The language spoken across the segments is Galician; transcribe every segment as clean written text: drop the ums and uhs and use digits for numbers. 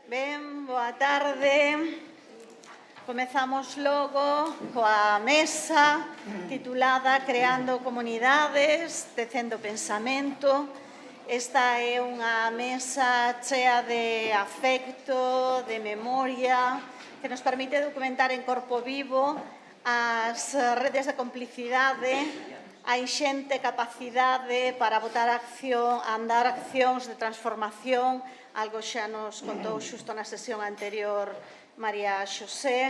Ben, boa tarde. Comezamos logo coa mesa titulada Creando Comunidades, Tecendo Pensamento. Esta é unha mesa chea de afecto, de memoria, que nos permite documentar en corpo vivo as redes de complicidade, a inxente capacidade para botar acción, andar accións de transformación, algo xa nos contou xusto na sesión anterior María Xosé.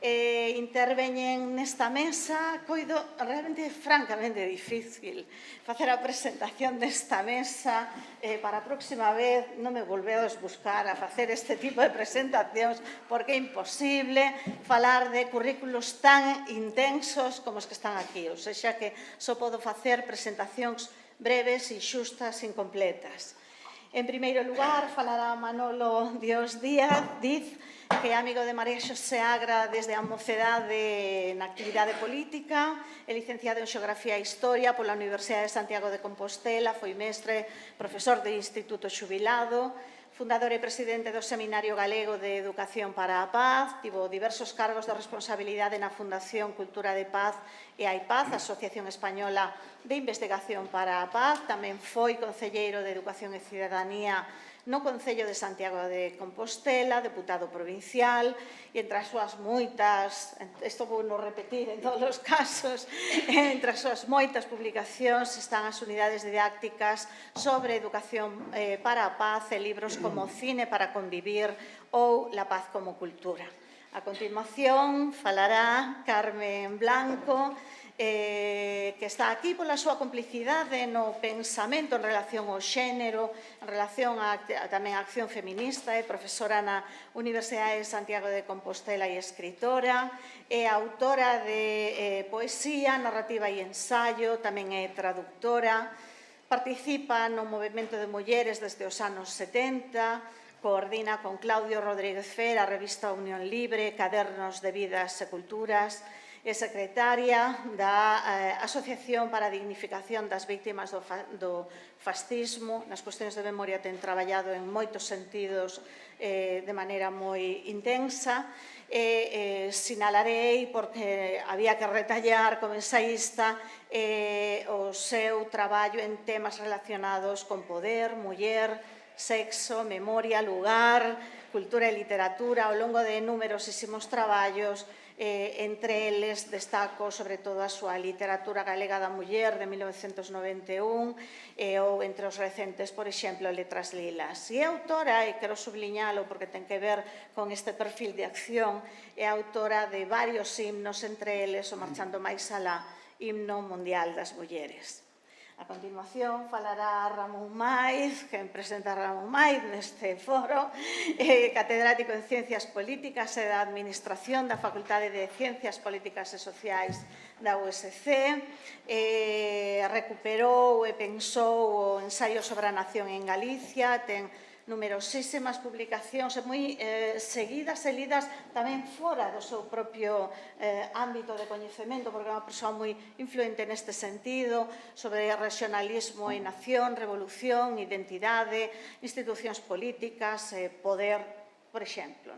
Interveñen nesta mesa, coido realmente francamente difícil facer a presentación desta mesa. Para a próxima vez non me volvedes buscar a facer este tipo de presentacións porque é imposible falar de currículos tan intensos como os que están aquí, ou seja que só podo facer presentacións breves e xustas, incompletas. En primeiro lugar, falará Manolo Dios Diz, que é amigo de María Xosé Agra desde a mocedade na actividade política, é licenciado en Xeografía e Historia pola Universidade de Santiago de Compostela, foi mestre, profesor de instituto xubilado, fundador e presidente do Seminario Galego de Educación para a Paz, tivo diversos cargos de responsabilidade na Fundación Cultura de Paz e Hai Paz, Asociación Española de Investigación para a Paz, tamén foi concelleiro de Educación e Cidadanía no Concello de Santiago de Compostela, deputado provincial, e entre as súas moitas, isto vou non repetir en todos os casos, entre as súas moitas publicacións están as unidades didácticas sobre educación para a paz e libros como Cine para convivir ou La paz como cultura. A continuación falará Carmen Blanco, que está aquí pola súa complicidade no pensamento en relación ao xénero, en relación tamén á acción feminista, é profesora na Universidade de Santiago de Compostela e escritora, é autora de poesía, narrativa e ensaio, tamén é traductora, participa no movimento de mulleres desde os anos 70, coordina con Claudio Rodríguez Fer a revista Unión Libre, Cadernos de Vidas e Culturas, é secretaria da Asociación para a Dignificación das Víctimas do Fascismo. Nas cuestións de memoria ten traballado en moitos sentidos de maneira moi intensa. Sinalarei, porque había que retallar como ensaísta, o seu traballo en temas relacionados con poder, muller, sexo, memoria, lugar, cultura e literatura ao longo de numerosísimos traballos. Entre eles destaco sobre todo a súa literatura galega da muller de 1991 ou entre os recentes, por exemplo, Letras Lilas. E é autora, e quero subliñalo porque ten que ver con este perfil de acción, é autora de varios himnos, entre eles o Marchando máis alá, himno mundial das mulleres. A continuación falará Ramón Maiz, que presenta Ramón Maiz neste foro, catedrático en Ciencias Políticas e da Administración da Facultade de Ciencias Políticas e Sociais da USC, recuperou e pensou o ensaio sobre a nación en Galicia, ten numerosísimas publicacións e moi seguidas e lidas tamén fora do seu propio ámbito de coñecemento, porque é unha persoa moi influente neste sentido, sobre regionalismo e nación, revolución, identidade, institucións políticas, poder, por exemplo.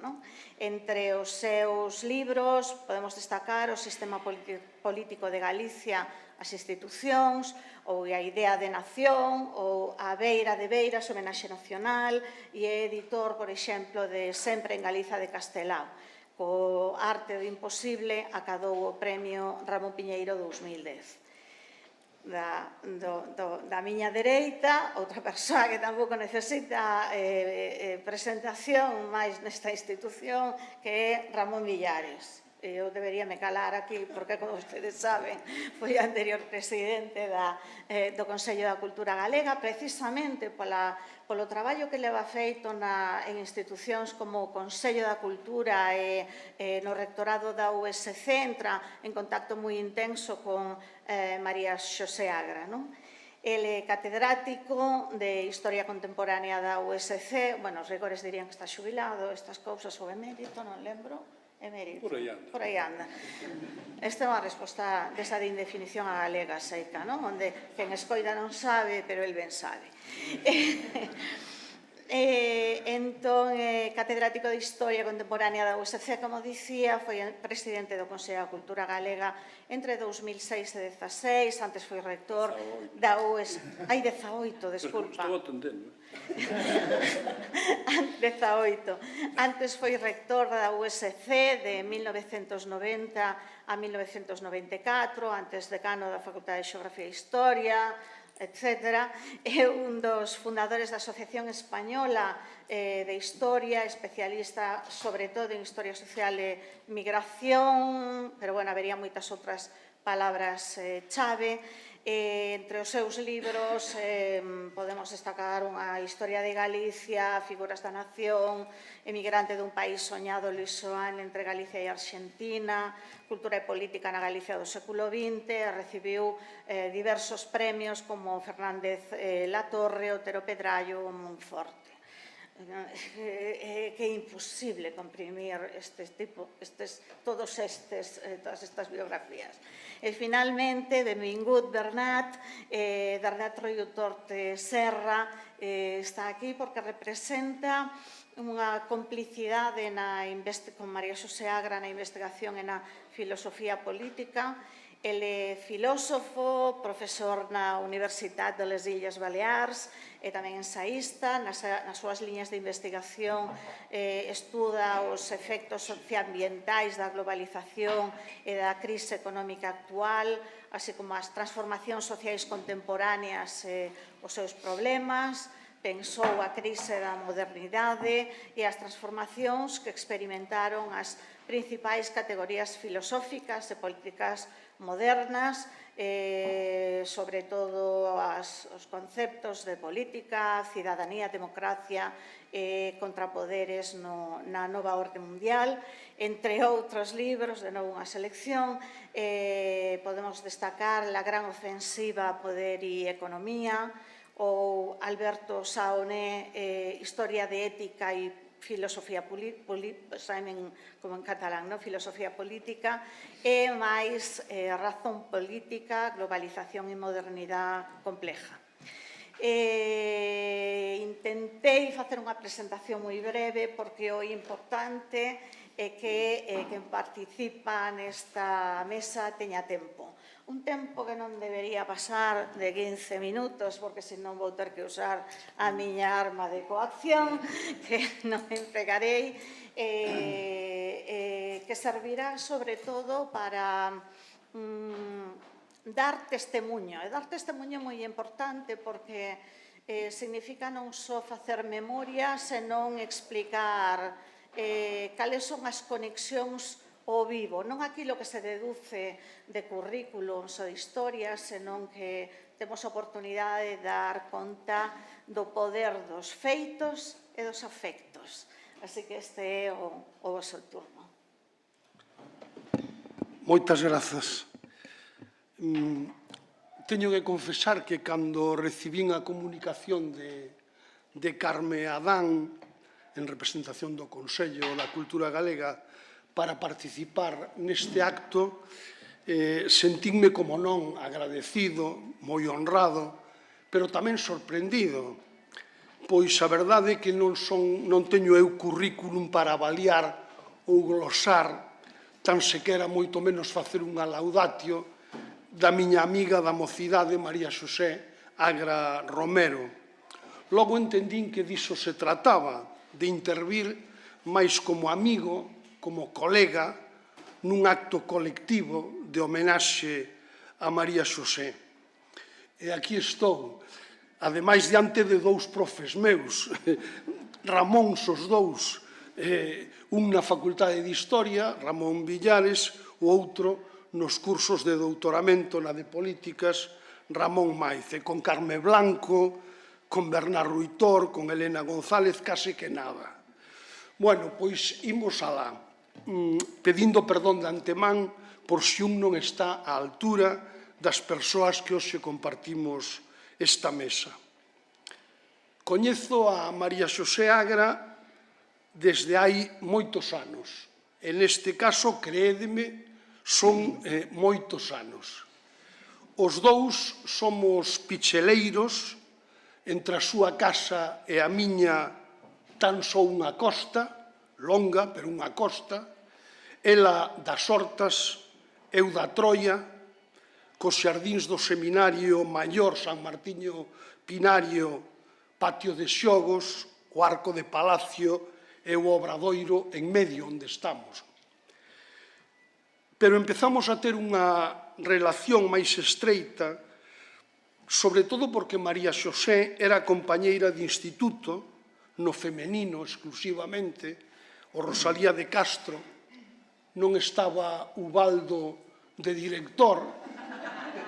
Entre os seus libros podemos destacar O sistema político de Galicia, as institucións, ou a idea de nación, ou a Beira de Beiras, homenaxe nacional, e é editor, por exemplo, de Sempre en Galiza de Castelao. Co Arte do Imposible acadou o premio Ramón Piñeiro 2010. Da miña dereita, outra persoa que tampouco necesita presentación máis nesta institución, que é Ramón Villares. Eu debería me calar aquí porque, como ustedes saben, foi anterior presidente do Consello da Cultura Galega, precisamente polo traballo que leva feito en institucións como o Consello da Cultura e no rectorado da USC, entra en contacto moi intenso con María Xosé Agra. Ele é catedrático de Historia Contemporánea da USC, os rigores dirían que está xubilado, estas cousas, ou emérito, non lembro. Emérito. Por aí anda. Esta é unha resposta desa de indefinición a galega seca, onde quen escoita non sabe, pero el ben sabe. Entón, catedrático de Historia Contemporánea da USC, como dicía, foi presidente do Consello da Cultura Galega entre 2006 e 2016, antes foi rector da USC. Hai 18, desculpa. Estou atendendo. 18. Antes foi rector da USC de 1990 a 1994, antes decano da Facultade de Xeografía e Historia, etc. É un dos fundadores da Asociación Española de Historia, especialista sobre todo en Historia Social e Migración, pero, bueno, habería moitas outras palabras chave. Entre os seus libros podemos destacar unha Historia de Galicia, Figuras da Nación, Emigrante dun país soñado, Luis Soán, entre Galicia e Argentina, Cultura e Política na Galicia do século XX, recibiu diversos premios como Fernández Latorre, Otero Pedrallo ou Monforte. Que é imposible comprimir todas estas biografías. E, finalmente, benvingut Bernat Royo Torte Serra está aquí porque representa unha complicidade con María Xosé Agra na investigación e na filosofía política. Ele é filósofo, profesor na Universitat de les Illes Balears e tamén ensaísta. Nas súas liñas de investigación estuda os efectos socioambientais da globalización e da crise económica actual, así como as transformacións sociais contemporáneas e os seus problemas. Pensou a crise da modernidade e as transformacións que experimentaron as principais categorías filosóficas e políticas modernas, sobre todo os conceptos de política, cidadanía, democracia e contrapoderes na nova orde mundial. Entre outros libros, de novo unha selección, podemos destacar La gran ofensiva a poder e economía, ou Alberto Saoné, Historia de ética e filosofía política, como en catalán, filosofía política, e máis razón política, globalización e modernidade compleja. Intentei facer unha presentación moi breve porque o importante é que quen participa nesta mesa teña tempo. Un tempo que non debería pasar de 15 minutos, porque senón vou ter que usar a miña arma de coacción, que non empregarei, que servirá sobre todo para dar testemunho. E dar testemunho é moi importante porque significa non só facer memoria, senón explicar cales son as conexións ao vivo, non aquilo que se deduce de currículums ou de historias, senón que temos a oportunidade de dar conta do poder dos feitos e dos afectos. Así que este é o vosso turno. Moitas grazas. Teño que confesar que cando recibín a comunicación de Carme Adán en representación do Consello da Cultura Galega para participar neste acto, sentínme, como non, agradecido, moi honrado, pero tamén sorprendido, pois a verdade é que non teño eu currículum para avaliar ou glosar, tan sequera moito menos facer unha laudatio da miña amiga da mocidade, María Xosé Agra Romero. Logo entendín que diso se trataba, de intervir máis como amigo, como colega, nun acto colectivo de homenaxe a María Xosé. E aquí estou, ademais diante de dous profes meus, Ramóns os dous, un na Facultade de Historia, Ramón Villares, o outro nos cursos de doutoramento na de Políticas, Ramón Maiz, e con Carme Blanco, con Bernat Ruitor, con Elena González, case que nada. Bueno, pois imos alá, pedindo perdón de antemán por se un non está á altura das persoas que hoxe compartimos esta mesa. Coñezo a María Xosé Agra desde hai moitos anos. En este caso, créedeme, son moitos anos. Os dous somos picheleiros entre a súa casa e a miña tan só unha costa, longa, pero unha costa, ela das Hortas, eu da Troia, cos xardíns do Seminario Maior San Martiño Pinario, patio de xogos, o arco de Palacio e o Obradoiro en medio onde estamos. Pero empezamos a ter unha relación máis estreita, sobre todo porque María Xosé era compañeira de instituto, no femenino exclusivamente, o Rosalía de Castro, non estaba Ubaldo de director,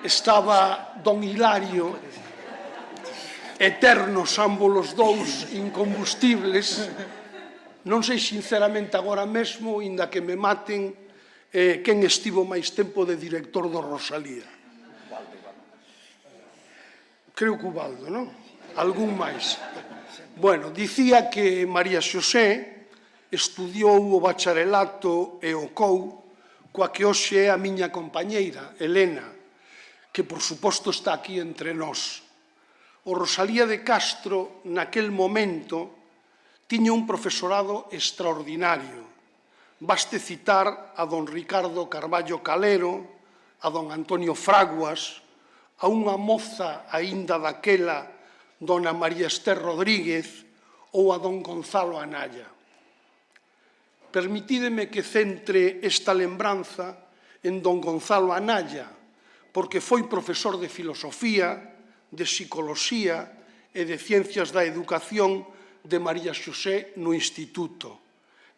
estaba don Hilario, eternos ambos os dous, incombustibles. Non sei sinceramente agora mesmo, inda que me maten, quen estivo máis tempo de director do Rosalía. Creo que Ubaldo, non? Algún máis. Bueno, dicía que María Xosé estudiou o bacharelato e o COU coa que hoxe é a miña compañeira, Elena, que por suposto está aquí entre nós. O Rosalía de Castro, naquel momento, tiña un profesorado extraordinario. Baste citar a don Ricardo Carballo Calero, a don Antonio Fraguas, a unha moza aínda daquela, dona María Esther Rodríguez, ou a don Gonzalo Anaya. Permitídeme que centre esta lembranza en don Gonzalo Anaya, porque foi profesor de filosofía, de psicoloxía e de ciencias da educación de María Xosé no instituto,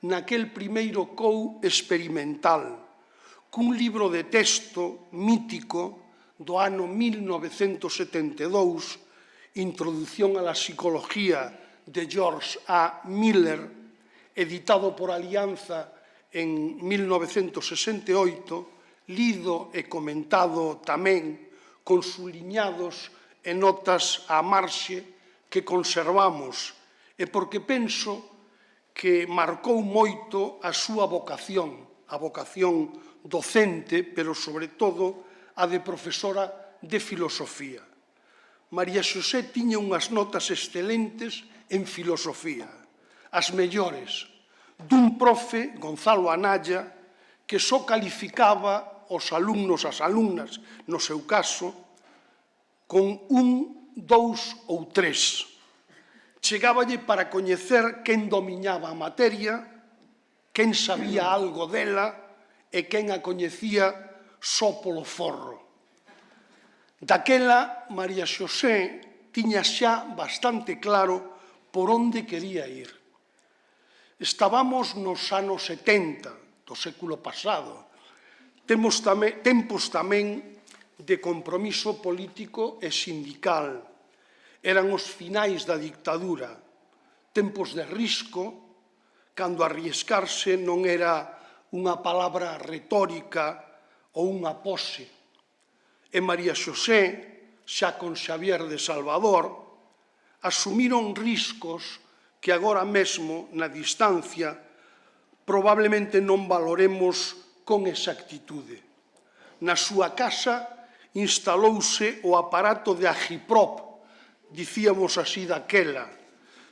naquel primeiro COU experimental, cun libro de texto mítico do ano 1972, Introducción a la Psicología de George A. Miller, editado por Alianza en 1968, lido e comentado tamén con subliñados e notas á marxe que conservamos, e porque penso que marcou moito a súa vocación, a vocación docente, pero sobre todo a de profesora de filosofía. María Xosé tiña unhas notas excelentes en filosofía, as mellores, dun profe, Gonzalo Anaya, que só calificaba os alumnos, as alumnas, no seu caso, con 1, 2 ou 3. Chegáballe para coñecer quen domiñaba a materia, quen sabía algo dela e quen a coñecía só polo forro. Daquela, María Xosé tiña xa bastante claro por onde quería ir. Estábamos nos anos 70 do século pasado. Tempos tamén de compromiso político e sindical. Eran os finais da dictadura, tempos de risco, cando arriesgarse non era unha palabra retórica ou unha pose. E María Xosé, xa con Xavier de Salvador, asumiron riscos que agora mesmo, na distancia, probablemente non valoremos con exactitude. Na súa casa instalouse o aparato de Agiprop, dicíamos así daquela.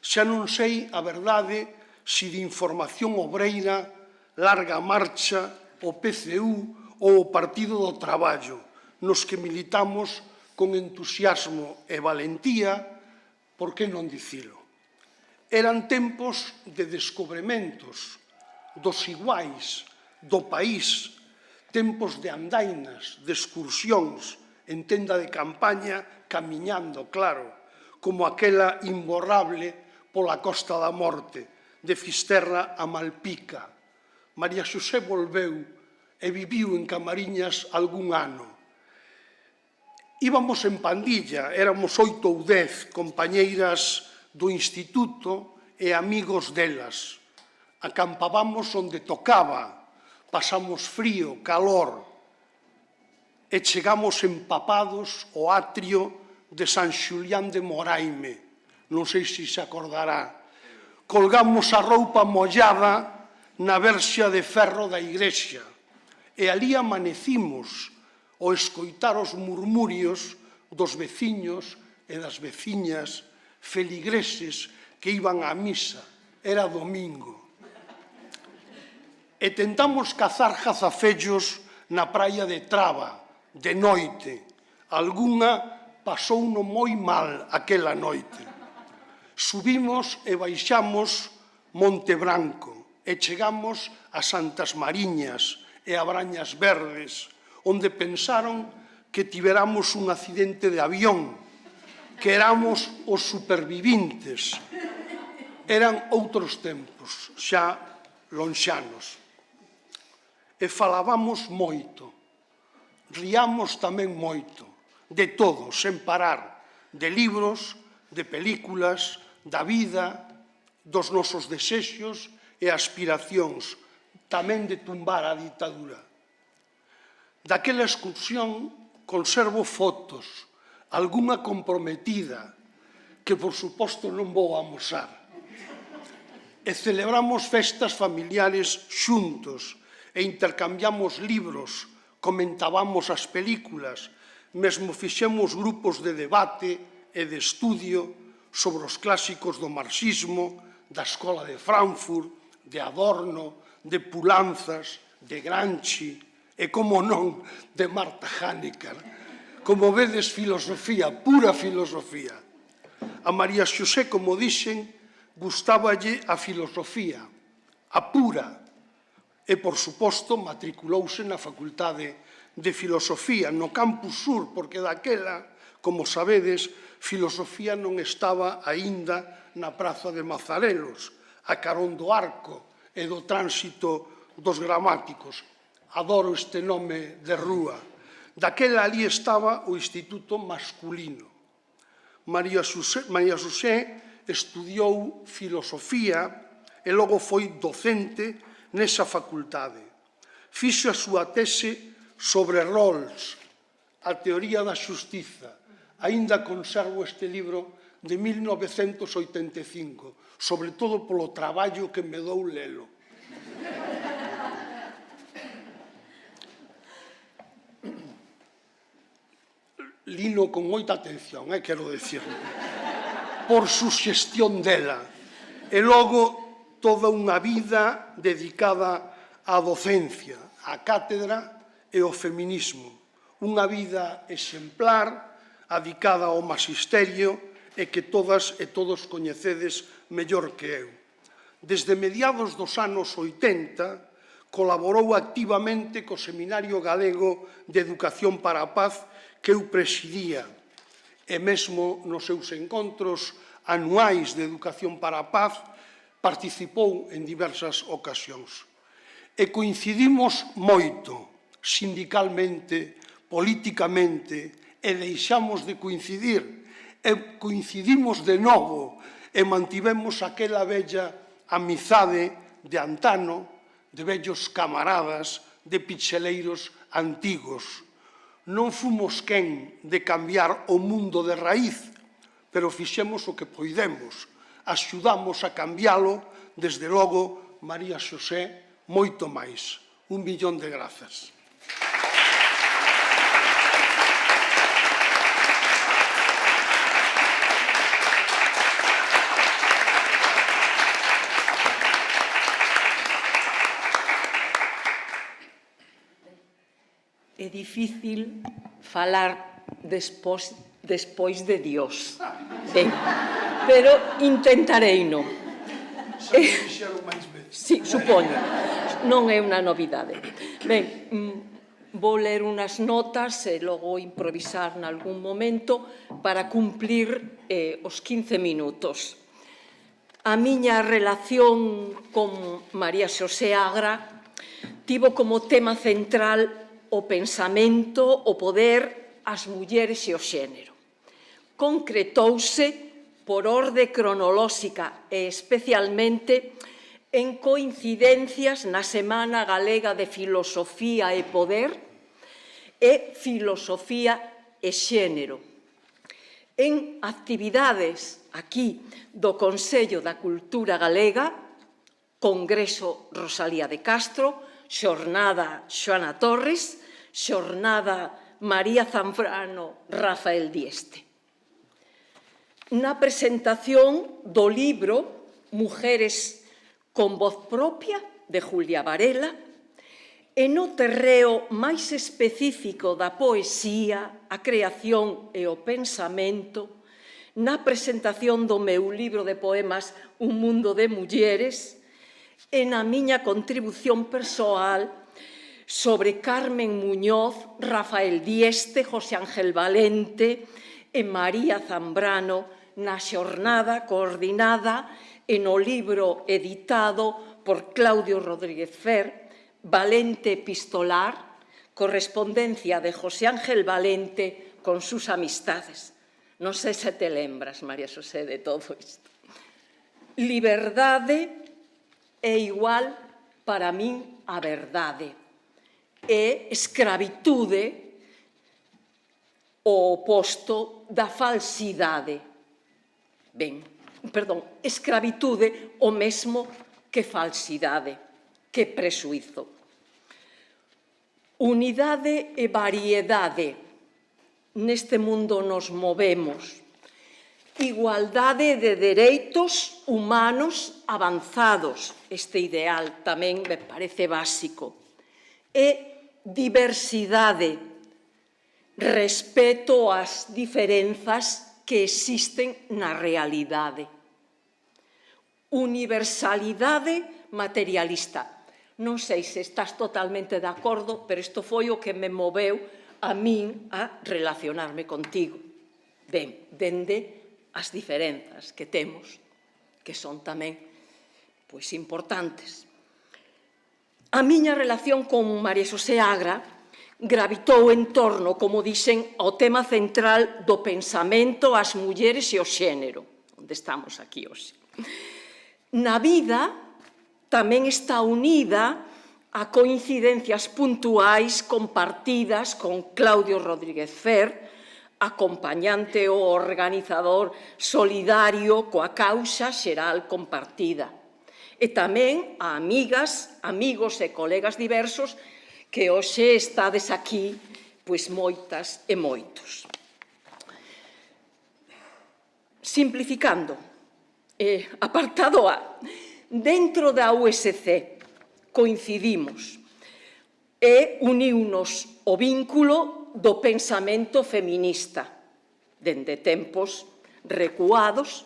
Xa non sei a verdade se de Información Obreira, Larga Marcha, o PCU ou o Partido do Traballo, nos que militamos con entusiasmo e valentía, por que non dicilo? Eran tempos de descubrimentos dos iguais, do país, tempos de andainas, de excursións, en tenda de campaña, camiñando, claro, como aquela imborrable pola Costa da Morte, de Fisterra a Malpica. María Xosé volveu e viviu en Camariñas algún ano. Íbamos en pandilla, éramos 8 ou 10 compañeiras do instituto e amigos delas. Acampábamos onde tocaba, pasamos frío, calor, e chegamos empapados ao atrio de San Xulián de Moraime. Non sei se se acordará. Colgamos a roupa mollada na verxa de ferro da igrexa e ali amanecimos ao escoitar os murmurios dos veciños e das veciñas feligreses que iban á misa era domingo. E tentamos cazar jazafellos na praia de Traba, de noite. Algunha pasou no moi mal aquela noite. Subimos e baixamos Monte Branco e chegamos a Santas Mariñas e a Brañas Verdes, onde pensaron que tiveramos un accidente de avión, que éramos os supervivintes. Eran outros tempos, xa lonxanos. E falábamos moito, riamos tamén moito, de todo, sen parar, de libros, de películas, da vida, dos nosos desexos e aspiracións, tamén de tumbar a ditadura. Daquela excursión conservo fotos, algunha comprometida, que por suposto non vou amosar. E celebramos festas familiares xuntos e intercambiamos libros, comentábamos as películas, mesmo fixemos grupos de debate e de estudio sobre os clásicos do marxismo, da Escola de Frankfurt, de Adorno, de Pulanzas, de Gramsci e, como non, de Marta Hanecker. Como vedes, filosofía, pura filosofía. A María Xosé, como dixen, gustáballe a filosofía, a pura, e, por suposto, matriculouse na Facultade de Filosofía, no Campus Sur, porque daquela, como sabedes, filosofía non estaba aínda na Praza de Mazarelos, a carón do Arco e do tránsito dos gramáticos. Adoro este nome de rúa. Daquela ali estaba o Instituto Masculino. María Xosé estudiou filosofía e logo foi docente nesa facultade. Fixo a súa tese sobre Rawls, a teoría da xustiza. Aínda conservo este libro de 1985, sobre todo polo traballo que me dou lelo. Lino con moita atención, quero decir, por suxestión dela. E logo toda unha vida dedicada á docencia, á cátedra e ao feminismo. Unha vida exemplar, adicada ao magisterio e que todas e todos coñecedes mellor que eu. Desde mediados dos anos 80, colaborou activamente co Seminario Galego de Educación para a Paz que eu presidía, e mesmo nos seus encontros anuais de Educación para a Paz participou en diversas ocasións. E coincidimos moito, sindicalmente, políticamente, e deixamos de coincidir, e coincidimos de novo, e mantivemos aquela vella amizade de antano, de vellos camaradas, de picheleiros antigos. Non fomos quen de cambiar o mundo de raíz, pero fixemos o que poidemos. Axudamos a cambiálo, desde logo, María Xosé, moito máis. 1.000.000 de grazas. É difícil falar despois de Dios. Ben, pero intentarei non. Xa me dixeron máis veces. Sí, supoño. Non é unha novidade. Ben, vou ler unhas notas e logo improvisar nalgún momento para cumplir os 15 minutos. A miña relación con María Xosé Agra tivo como tema central o pensamento, o poder, as mulleres e o xénero. Concretouse por orde cronolóxica e especialmente en coincidencias na Semana Galega de Filosofía e Poder e Filosofía e Xénero. En actividades aquí do Consello da Cultura Galega, Congreso Rosalía de Castro, Xornada Xoana Torres, Xornada María Zambrano, Rafael Dieste. Na presentación do libro Mujeres con voz propia de Julia Varela, e no terreo máis específico da poesía, a creación e o pensamento, na presentación do meu libro de poemas Un mundo de mulleres, e na miña contribución persoal sobre Carmen Muñoz, Rafael Dieste, José Ángel Valente e María Zambrano na xornada coordinada e no libro editado por Claudio Rodríguez Fer, Valente Epistolar, correspondencia de José Ángel Valente con sus amistades. Non sei se te lembras, María Xosé, de todo isto. Liberdade é igual para min a verdade. E escravitude o oposto da falsidade. Ben, perdón, escravitude o mesmo que falsidade, que presuizo. Unidade e variedade. Neste mundo nos movemos. Igualdade de dereitos humanos avanzados. Este ideal tamén me parece básico. E diversidade. Respeto ás diferenzas que existen na realidade. Universalidade materialista. Non sei se estás totalmente de acordo, pero isto foi o que me moveu a min a relacionarme contigo. Ben, dende as diferenzas que temos, que son tamén importantes. A miña relación con María Xosé Agra gravitou en torno, como dixen, ao tema central do pensamento, as mulleres e o xénero, onde estamos aquí hoxe. Na vida tamén está unida a coincidencias puntuais compartidas con Claudio Rodríguez Fer, acompañante ou organizador solidario coa causa xeral compartida. E tamén a amigas, amigos e colegas diversos que hoxe estades aquí, pois moitas e moitos. Simplificando, apartado A, dentro da USC coincidimos e uniunos o vínculo do pensamento feminista dende tempos recuados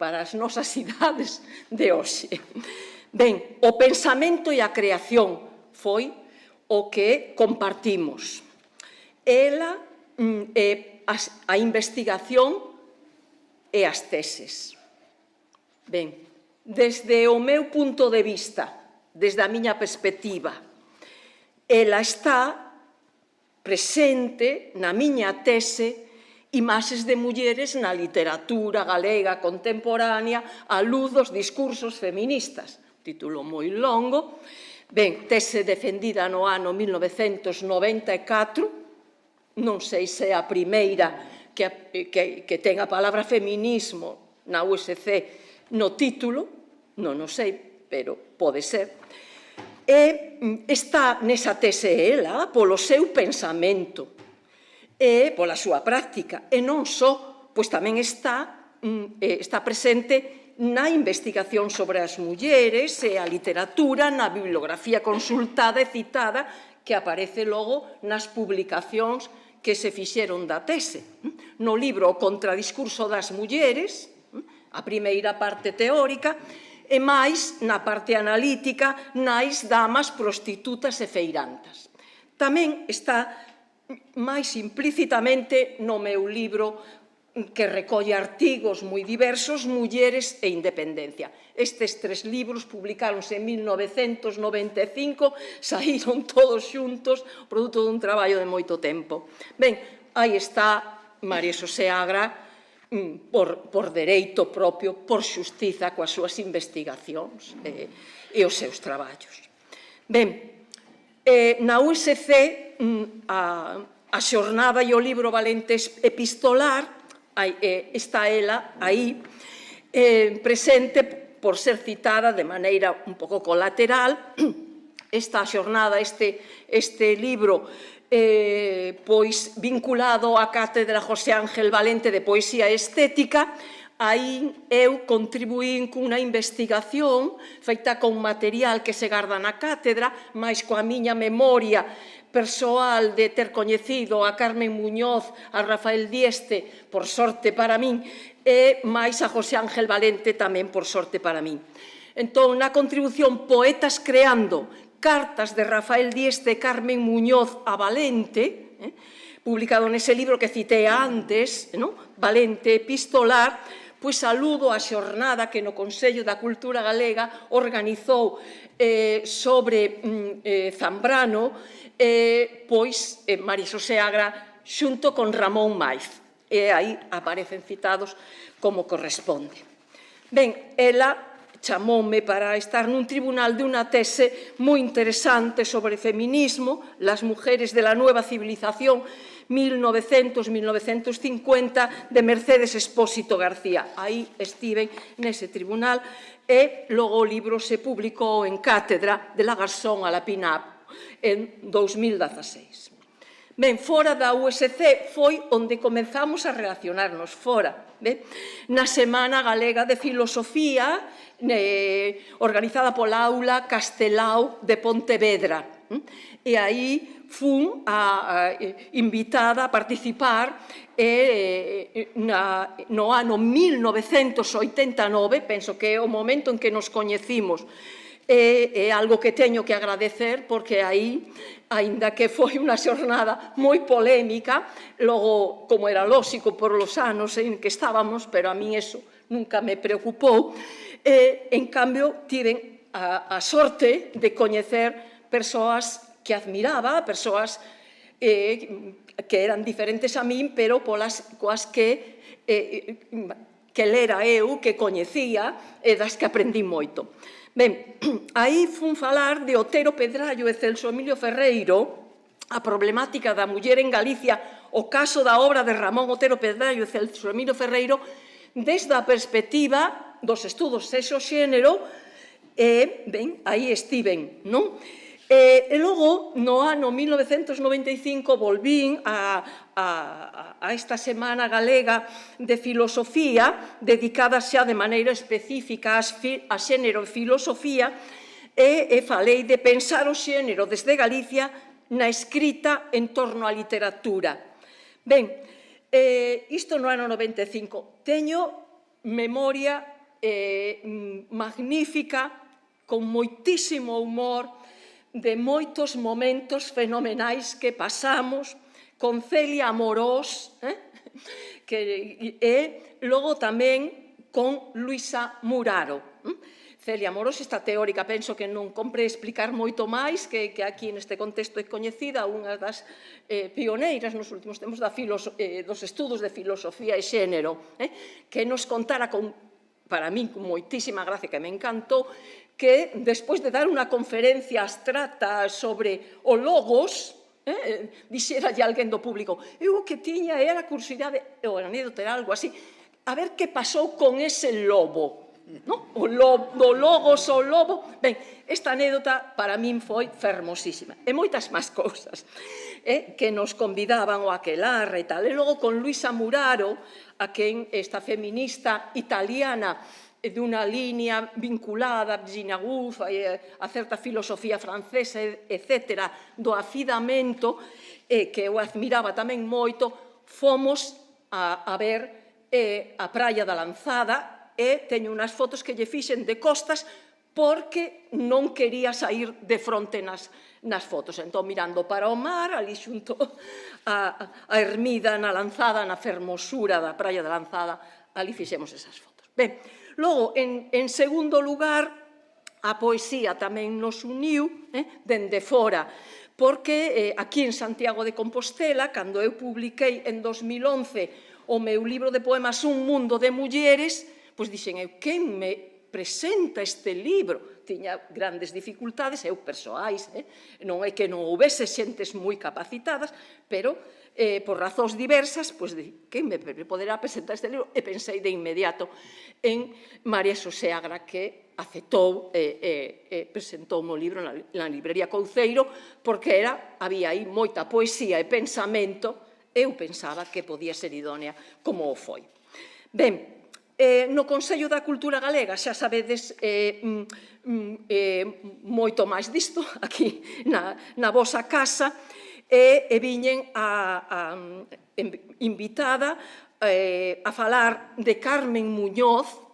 para as nosas idades de hoxe. Ben, o pensamento e a creación foi o que compartimos. Ela a investigación e as teses. Ben, desde o meu punto de vista, desde a miña perspectiva, ela está presente na miña tese imaxes de mulleres na literatura galega contemporánea á luz dos discursos feministas. Título moi longo. Ben, tese defendida no ano 1994, non sei se é a primeira que ten a palabra feminismo na USC no título, non o sei, pero pode ser. E está nesa tese ela polo seu pensamento e pola súa práctica. E non só, pois tamén está presente na investigación sobre as mulleres e a literatura, na bibliografía consultada e citada que aparece logo nas publicacións que se fixeron da tese. No libro O contradiscurso das mulleres, a primeira parte teórica, e máis na parte analítica nas damas prostitutas e feirantas. Tamén está máis implícitamente no meu libro que recolle artigos moi diversos, Mulleres e Independencia. Estes 3 libros publicáronse en 1995, saíron todos xuntos, produto dun traballo de moito tempo. Ben, aí está María Xosé Agra, por dereito propio, por xustiza, coas súas investigacións e os seus traballos. Ben, na USC, a xornada e o libro Valente Epistolar, está ela aí, presente por ser citada de maneira un pouco colateral. Esta xornada, este libro, pois vinculado á cátedra José Ángel Valente de Poesía e Estética, aí eu contribuín cunha investigación feita con material que se garda na cátedra, máis coa miña memoria persoal de ter coñecido a Carmen Muñoz, a Rafael Dieste, por sorte para min, e máis a José Ángel Valente tamén por sorte para min. Entón, na contribución Poetas creando, cartas de Rafael Dieste e Carmen Muñoz a Valente, publicado nese libro que citei antes, Valente Epistolar, pois saludo a xornada que no Consello da Cultura Galega organizou sobre Zambrano, pois María Xosé Agra xunto con Ramón Maiz. E aí aparecen citados como corresponde. Ben, ela chamoume para estar nun tribunal de unha tese moi interesante sobre feminismo, las mujeres de la nueva civilización, 1900-1950, de Mercedes Expósito García. Aí estiven nese tribunal e logo o libro se publicou en cátedra de la Garzón a la Pinap en 2016. Ben, fora da USC foi onde comenzamos a relacionarnos, fora. Na Semana Galega de Filosofía, organizada pola Aula Castelao de Pontevedra. E aí fun invitada a participar no ano 1989, penso que é o momento en que nos coñecimos. É algo que teño que agradecer porque aí, aínda que foi unha xornada moi polémica, logo, como era lóxico por los anos en que estábamos, pero a mí eso nunca me preocupou, en cambio, tiven a sorte de coñecer persoas que admiraba, persoas que eran diferentes a min, pero coas que lera eu, que coñecía e das que aprendí moito. Ben, aí fun falar de Otero Pedrallo e Celso Emilio Ferreiro, a problemática da muller en Galicia, o caso da obra de Ramón Otero Pedrallo e Celso Emilio Ferreiro, desde a perspectiva dos estudos sexo-xénero, e, ben, aí estiven, non? E logo, no ano 1995, volvín a esta Semana Galega de Filosofía, dedicada xa de maneira específica a xénero e filosofía, e falei de pensar o xénero desde Galicia na escrita en torno á literatura. Ben, isto no ano 95. Teño memoria magnífica, con moitísimo humor, de moitos momentos fenomenais que pasamos con Celia Amorós e logo tamén con Luisa Muraro. Celia Amorós, esta teórica, penso que non compre explicar moito máis, que aquí neste contexto é coñecida, unha das pioneiras nos últimos tempos dos estudos de filosofía e xénero, que nos contara para min con moitísima gracia, que me encantou, que despois de dar unha conferencia abstracta sobre o logos, dixeralle alguén do público, eu o que tiña era a curiosidade, ou a anécdota era algo así, a ver que pasou con ese lobo, o logos ao lobo. Ben, esta anécdota para min foi fermosísima, e moitas máis cousas que nos convidaban o aquelarre e tal. E logo con Luisa Muraro, a quen esta feminista italiana dunha línea vinculada a Virginia Woolf, a certa filosofía francesa, etc., do afidamento, que eu admiraba tamén moito, fomos a ver a Praia da Lanzada, e teño unhas fotos que lle fixen de costas porque non quería sair de fronte nas fotos. Entón, mirando para o mar, ali xunto a ermida na Lanzada, na fermosura da Praia da Lanzada, ali fixemos esas fotos. Ben, logo, en segundo lugar, a poesía tamén nos uniu dende fora, porque aquí en Santiago de Compostela, cando eu publiquei en 2011 o meu libro de poemas Un mundo de mulleres, pois dixen eu, quen me presenta este libro? Tiña grandes dificultades, eu persoais, non é que non houvese xentes moi capacitadas, pero por razóns diversas, pois, quen me poderá presentar este libro? E pensei de inmediato en María Xosé Agra, que aceptou e presentou o libro na librería Couceiro, porque había aí moita poesía e pensamento, eu pensaba que podía ser idónea como o foi. Ben, No Consello da Cultura Galega, xa sabedes moito máis disto, aquí na vosa casa, e viñen invitada a falar de Carmen Muñoz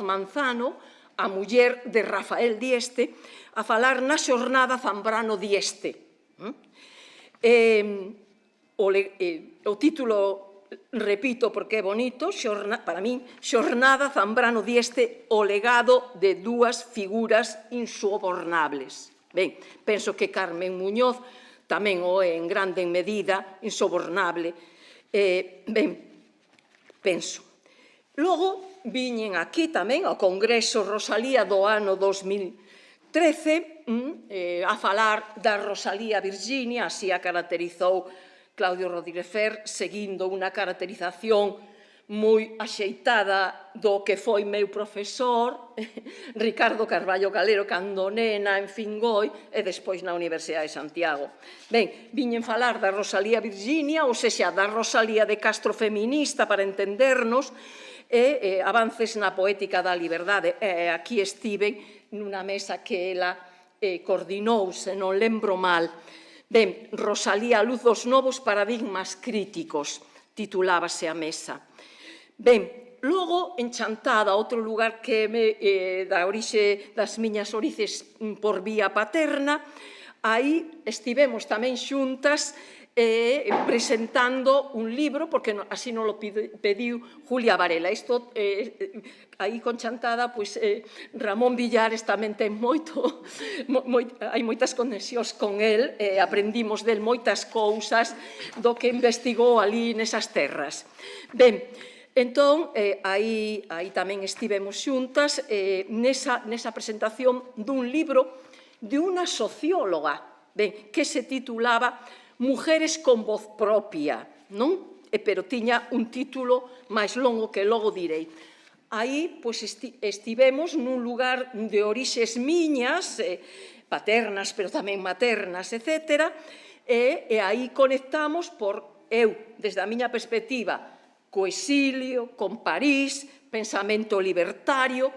Manzano, a muller de Rafael Dieste, a falar na xornada Zambrano Dieste. O título, repito porque é bonito, para min, Xornada Zambrano Dieste, o legado de dúas figuras insobornables. Ben, penso que Carmen Muñoz tamén o é en grande medida insobornable. Ben, penso. Logo, viñen aquí tamén ao Congreso Rosalía do ano 2013 a falar da Rosalía Virginia, así a caracterizou Claudio Rodríguez Fer, seguindo unha caracterización moi axeitada do que foi meu profesor, Ricardo Carballo Calero, cando nena en Fingoi e despois na Universidade de Santiago. Ben, viñen falar da Rosalía Virginia, ou sexa, da Rosalía de Castro feminista, para entendernos, e avances na poética da liberdade. Aquí estiven nunha mesa que ela coordinou, se non lembro mal. Ben, Rosalía, a luz dos novos paradigmas críticos, titulábase a mesa. Ben, logo, en Chantada, outro lugar que da orixe das miñas orices por vía paterna, aí estivemos tamén xuntas presentando un libro, porque así non lo pediu Julia Varela. Isto, aí con Chantada, Ramón Villares tamén ten hai moitas conexións con el, aprendimos del moitas cousas do que investigou ali nesas terras. Ben, entón, aí tamén estivemos xuntas nesa presentación dun libro de unha socióloga, que se titulaba Mujeres con voz propia, non? Pero tiña un título máis longo que logo direi. Aí, estivemos nun lugar de orixes miñas, paternas, pero tamén maternas, etc. E aí conectamos eu, desde a miña perspectiva, co exilio, con París, pensamento libertario,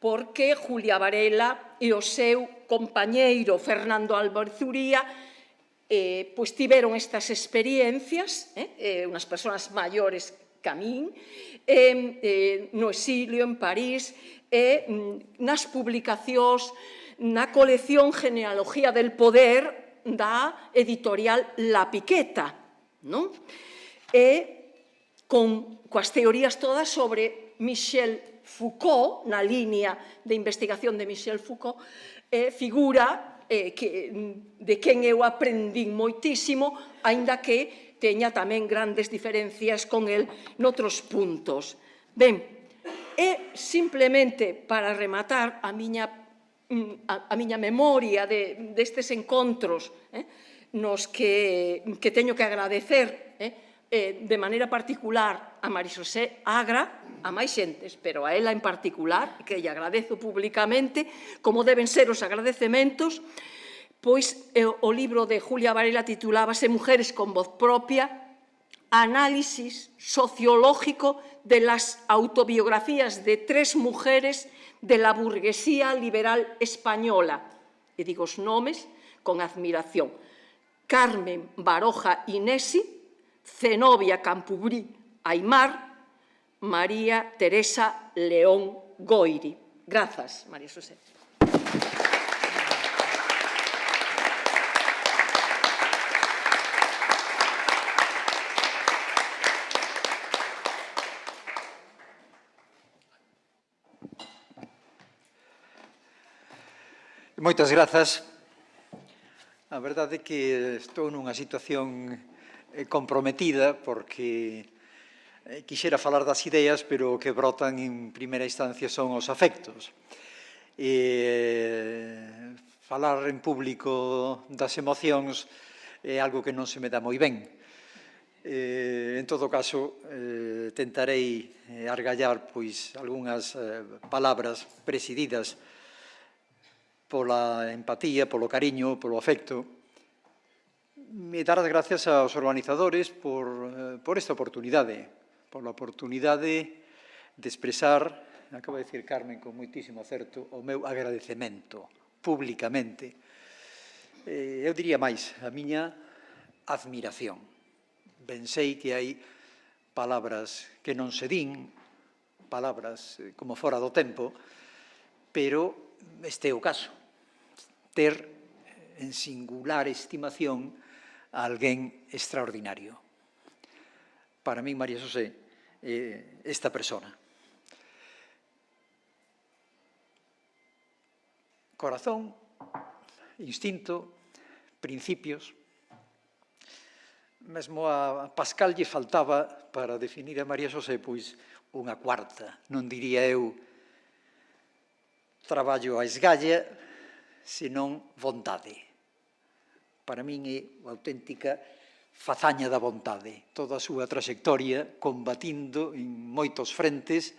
porque Julia Varela e o seu compañeiro Fernando Álvarez Uría tiveron estas experiencias, unhas persoas maiores que a min, no exilio en París, nas publicacións, na colección Genealogía del Poder da editorial La Piqueta, non? Coas teorías todas sobre Michel Foucault, na línea de investigación de Michel Foucault, figura de quen eu aprendín moitísimo, aínda que teña tamén grandes diferencias con el noutros puntos. Ben, simplemente para rematar a miña memoria destes encontros nos que teño que agradecer de maneira particular a Marisosé Agra, a máis xentes, pero a ela en particular, que lle agradezo públicamente, como deben ser os agradecementos, pois o libro de Julia Varela titulábase Mujeres con voz propia, análisis sociológico de las autobiografías de 3 mujeres de la burguesía liberal española. E digo os nomes con admiración. Carmen Baroja Inesi, Zenobia Campubrí Aymar, María Teresa León Goiri. Grazas, María Xosé. Moitas grazas. A verdade é que estou nunha situación comprometida porque quixera falar das ideas, pero o que brotan en primeira instancia son os afectos. Falar en público das emocións é algo que non se me dá moi ben. En todo caso, tentarei argallar algunhas palabras presididas pola empatía, polo cariño, polo afecto, e dar as gracias aos organizadores por esta oportunidade, pola oportunidade de expresar, acaba de dicir Carmen con moitísimo acerto, o meu agradecemento públicamente. Eu diría máis, a miña admiración. Ben sei que hai palabras que non se din, palabras como fora do tempo, pero este é o caso. Ter en singular estimación a alguén extraordinario. Para mí, María Xosé, esta persona. Corazón, instinto, principios. Mesmo a Pascal lle faltaba, para definir a María Xosé, pois unha cuarta. Non diría eu traballo a esgalla, senón vontade. Para min é unha auténtica fazaña da vontade. Toda a súa traxectoria combatindo en moitos frentes,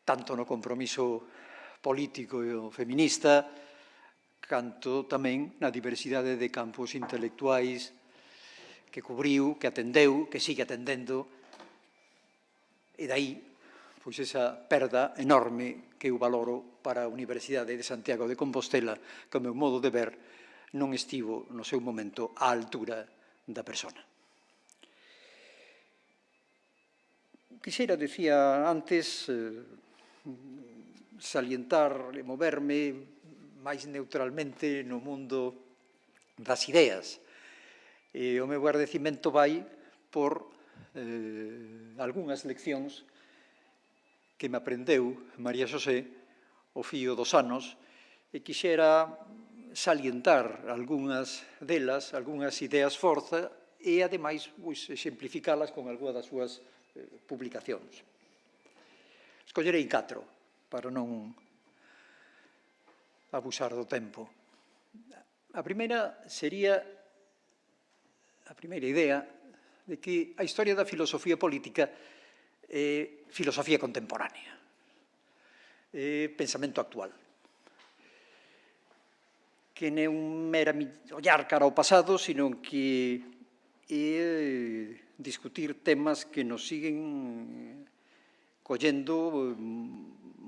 tanto no compromiso político e feminista, canto tamén na diversidade de campos intelectuais que cubriu, que atendeu, que sigue atendendo, e dai pois esa perda enorme que eu valoro para a Universidade de Santiago de Compostela, que o meu modo de ver non estivo no seu momento á altura da persona. Quixera, decía antes, salientar e moverme máis neutralmente no mundo das ideas. O meu agradecimento vai por algunhas leccións que me aprendeu María Xosé ao fío dos anos e quixera salientar algunhas delas, algunhas ideas forza e, ademais, exemplificalas con algunha das súas publicacións. Escollerei 4 para non abusar do tempo. A primeira sería a primeira idea de que a historia da filosofía política é filosofía contemporánea, é pensamento actual, que non mera ollar cara ao pasado, sino que é discutir temas que nos siguen collendo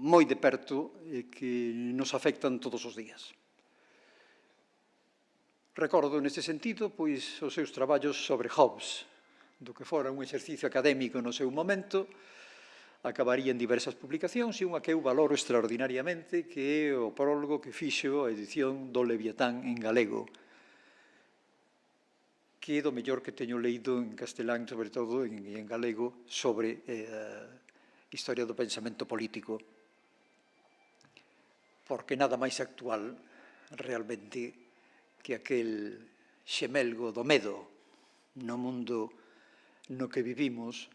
moi de perto e que nos afectan todos os días. Recordo, neste sentido, pois, os seus traballos sobre Hobbes, do que fora un exercicio académico no seu momento, acabaría en diversas publicacións e unha que eu valoro extraordinariamente, que é o prólogo que fixo a edición do Leviatán en galego, que é do mellor que teño leído en castelán, sobre todo en galego, sobre a historia do pensamento político, porque nada máis actual realmente que aquel xemelgo do medo no mundo no que vivimos,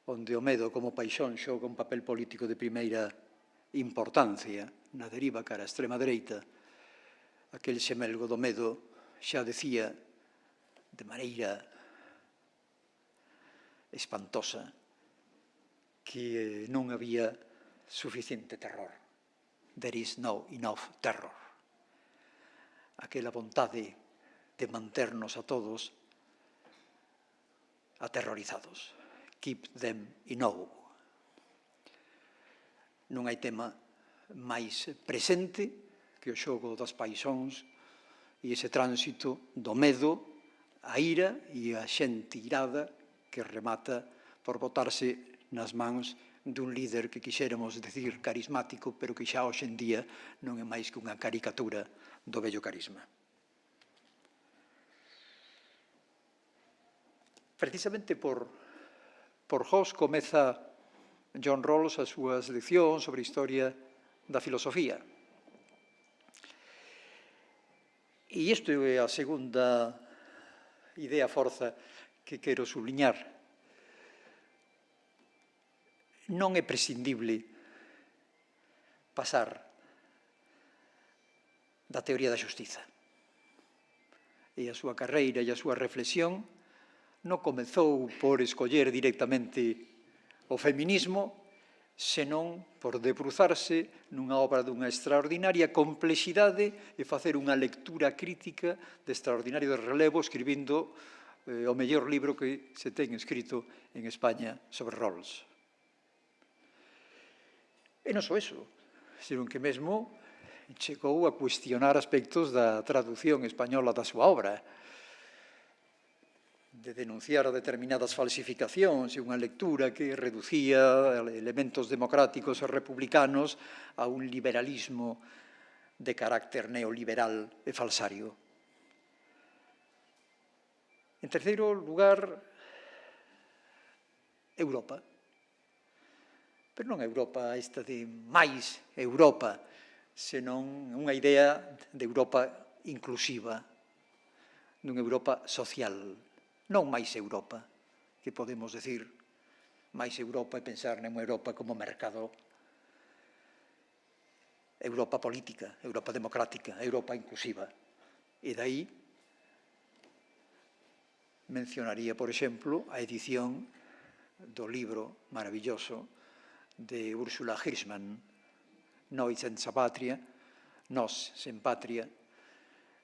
onde o medo como paixón xoga un papel político de primeira importancia na deriva cara a extrema dereita. Aquel xemelgo do medo xa decía de maneira espantosa que non había suficiente terror. There is no enough terror. Aquela vontade de manternos a todos aterrorizados. Keep them in awe. Non hai tema máis presente que o xogo das paixóns e ese tránsito do medo, a ira e a xente irada que remata por botarse nas mans dun líder que quixéramos decir carismático, pero que xa hoxe en día non é máis que unha caricatura do vello carisma. Precisamente por Hobbes comeza John Rawls as súas leccións sobre a historia da filosofía. E isto é a segunda idea forza que quero subliñar. Non é prescindible pasar da teoría da xustiza. E a súa carreira e a súa reflexión non comezou por escoller directamente o feminismo, senón por debruzarse nunha obra dunha extraordinaria complexidade e facer unha lectura crítica de extraordinario relevo, escribindo o mellor libro que se ten escrito en España sobre Rawls. E non só iso, senón que mesmo chegou a cuestionar aspectos da traducción española da súa obra, de denunciar determinadas falsificacións e unha lectura que reducía elementos democráticos e republicanos a un liberalismo de carácter neoliberal e falsario. En terceiro lugar, Europa. Pero non Europa esta de máis Europa, senón unha idea de Europa inclusiva, dunha Europa social, non máis Europa, que podemos decir máis Europa e pensar nunha Europa como mercado. Europa política, Europa democrática, Europa inclusiva. E dai mencionaría, por exemplo, a edición do libro maravilloso de Ursula Hirschman, Noi senza patria, Nós sen patria,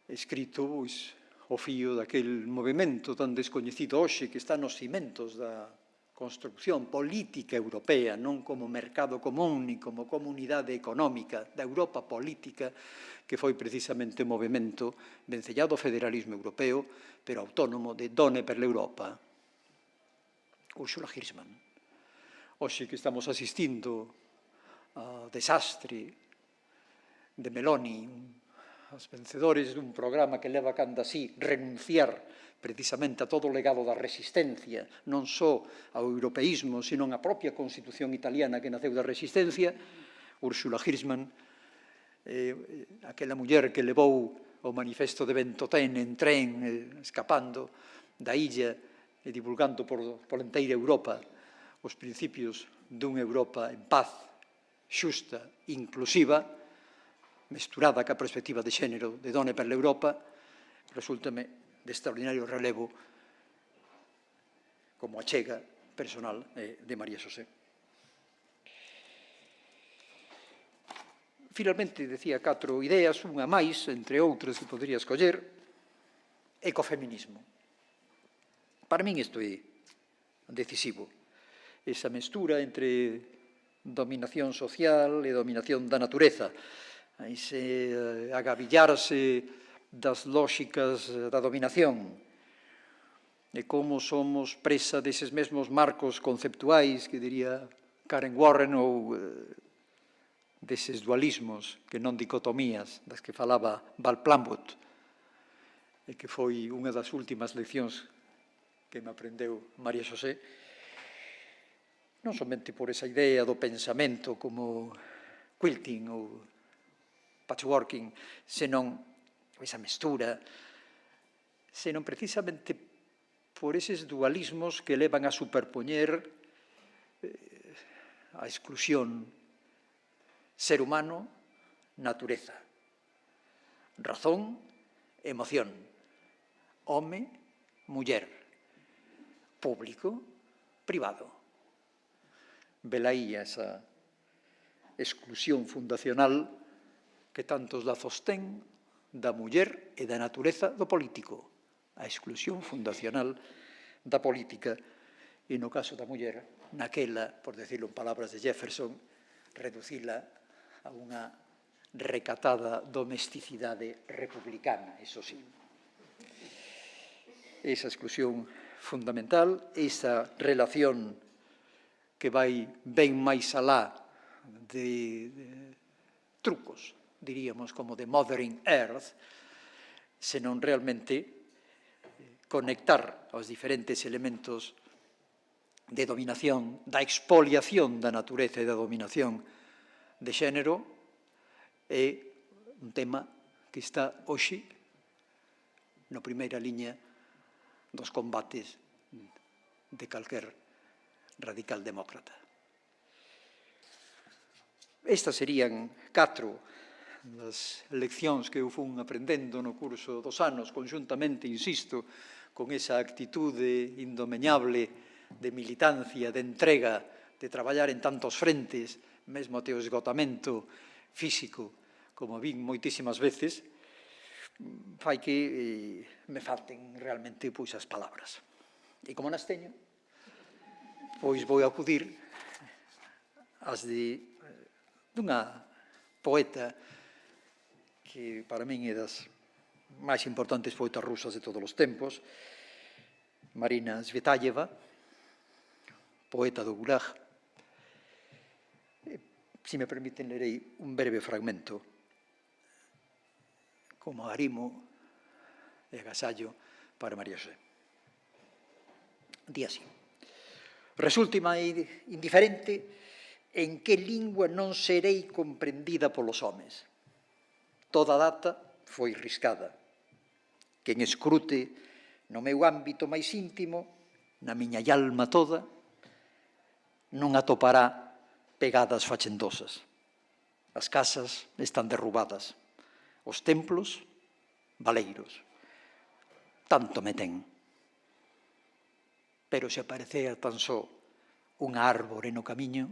escrito o fío daquel movimento tan descoñecido hoxe que está nos cimentos da construcción política europea, non como mercado común ni como comunidade económica, da Europa política, que foi precisamente o movimento vencellado ao federalismo europeo, pero autónomo de Donne per l'Europa. Ursula Hirschman. Hoxe que estamos asistindo ao desastre de Meloni, os vencedores dun programa que leva canda así renunciar precisamente a todo o legado da resistencia, non só ao europeísmo, sino á propia Constitución italiana que naceu da resistencia, Ursula Hirschman, aquela muller que levou o manifesto de Ventotene en tren, escapando da illa e divulgando por enteira Europa os principios dunha Europa en paz, xusta, inclusiva, mesturada ca perspectiva de xénero de Donne per l'Europa, resúltame de extraordinario relevo como achega personal de María Xosé. Finalmente, decía 4 ideas, unha máis, entre outras que podría escoller, ecofeminismo. Para min isto é decisivo. Esa mestura entre dominación social e dominación da natureza, ese agabillarse das lóxicas da dominación, e como somos presa deses mesmos marcos conceptuais que diría Karen Warren ou deses dualismos que non dicotomías das que falaba Val Plumwood e que foi unha das últimas leccións que me aprendeu María Xosé, non somente por esa idea do pensamento como quilting ou patchworking, senón esa mestura, senón precisamente por eses dualismos que levan a superpoñer a exclusión ser humano, natureza, razón, emoción, home, muller, público, privado. Velaí esa exclusión fundacional que tantos lazos ten da muller e da natureza do político. A exclusión fundacional da política e, no caso da muller, naquela, por decirlo en palabras de Jefferson, reducila a unha recatada domesticidade republicana, eso sí. Esa exclusión fundamental, esa relación que vai ben máis alá de trucos, diríamos, como de Mothering Earth, senón realmente conectar aos diferentes elementos de dominación, da expoliación da natureza e da dominación de xénero, é un tema que está hoxe na primeira liña dos combates de calquer radical demócrata. Estas serían 4 das leccións que eu fun aprendendo no curso dos anos, conxuntamente, insisto, con esa actitude indomeñable de militancia, de entrega, de traballar en tantos frentes, mesmo até o esgotamento físico, como vin moitísimas veces, fai que me falten realmente pois as palabras. E como nas teño, pois vou acudir as dunha poeta que para min é das máis importantes poetas rusas de todos os tempos, Marina Tsvetaeva, poeta do Gulag. Se me permiten, lerei un breve fragmento como arrimo e agasallo para María Xosé. Di así: resulta indiferente en que lingua non serei comprendida polos homes. Toda data foi riscada. Quen escrute no meu ámbito máis íntimo, na miña alma toda, non atopará pegadas fachendosas. As casas están derrubadas, os templos, baleiros. Tanto me ten. Pero se aparecea tan só unha árbore no camiño,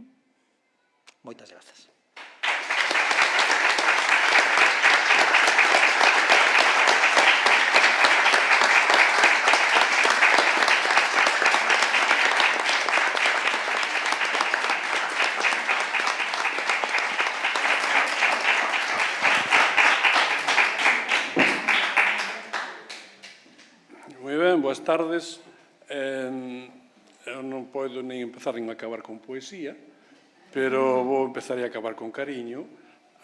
moitas grazas. Moi ben, boas tardes. Eu non podo nin empezar nin acabar con poesía, pero vou empezar e acabar con cariño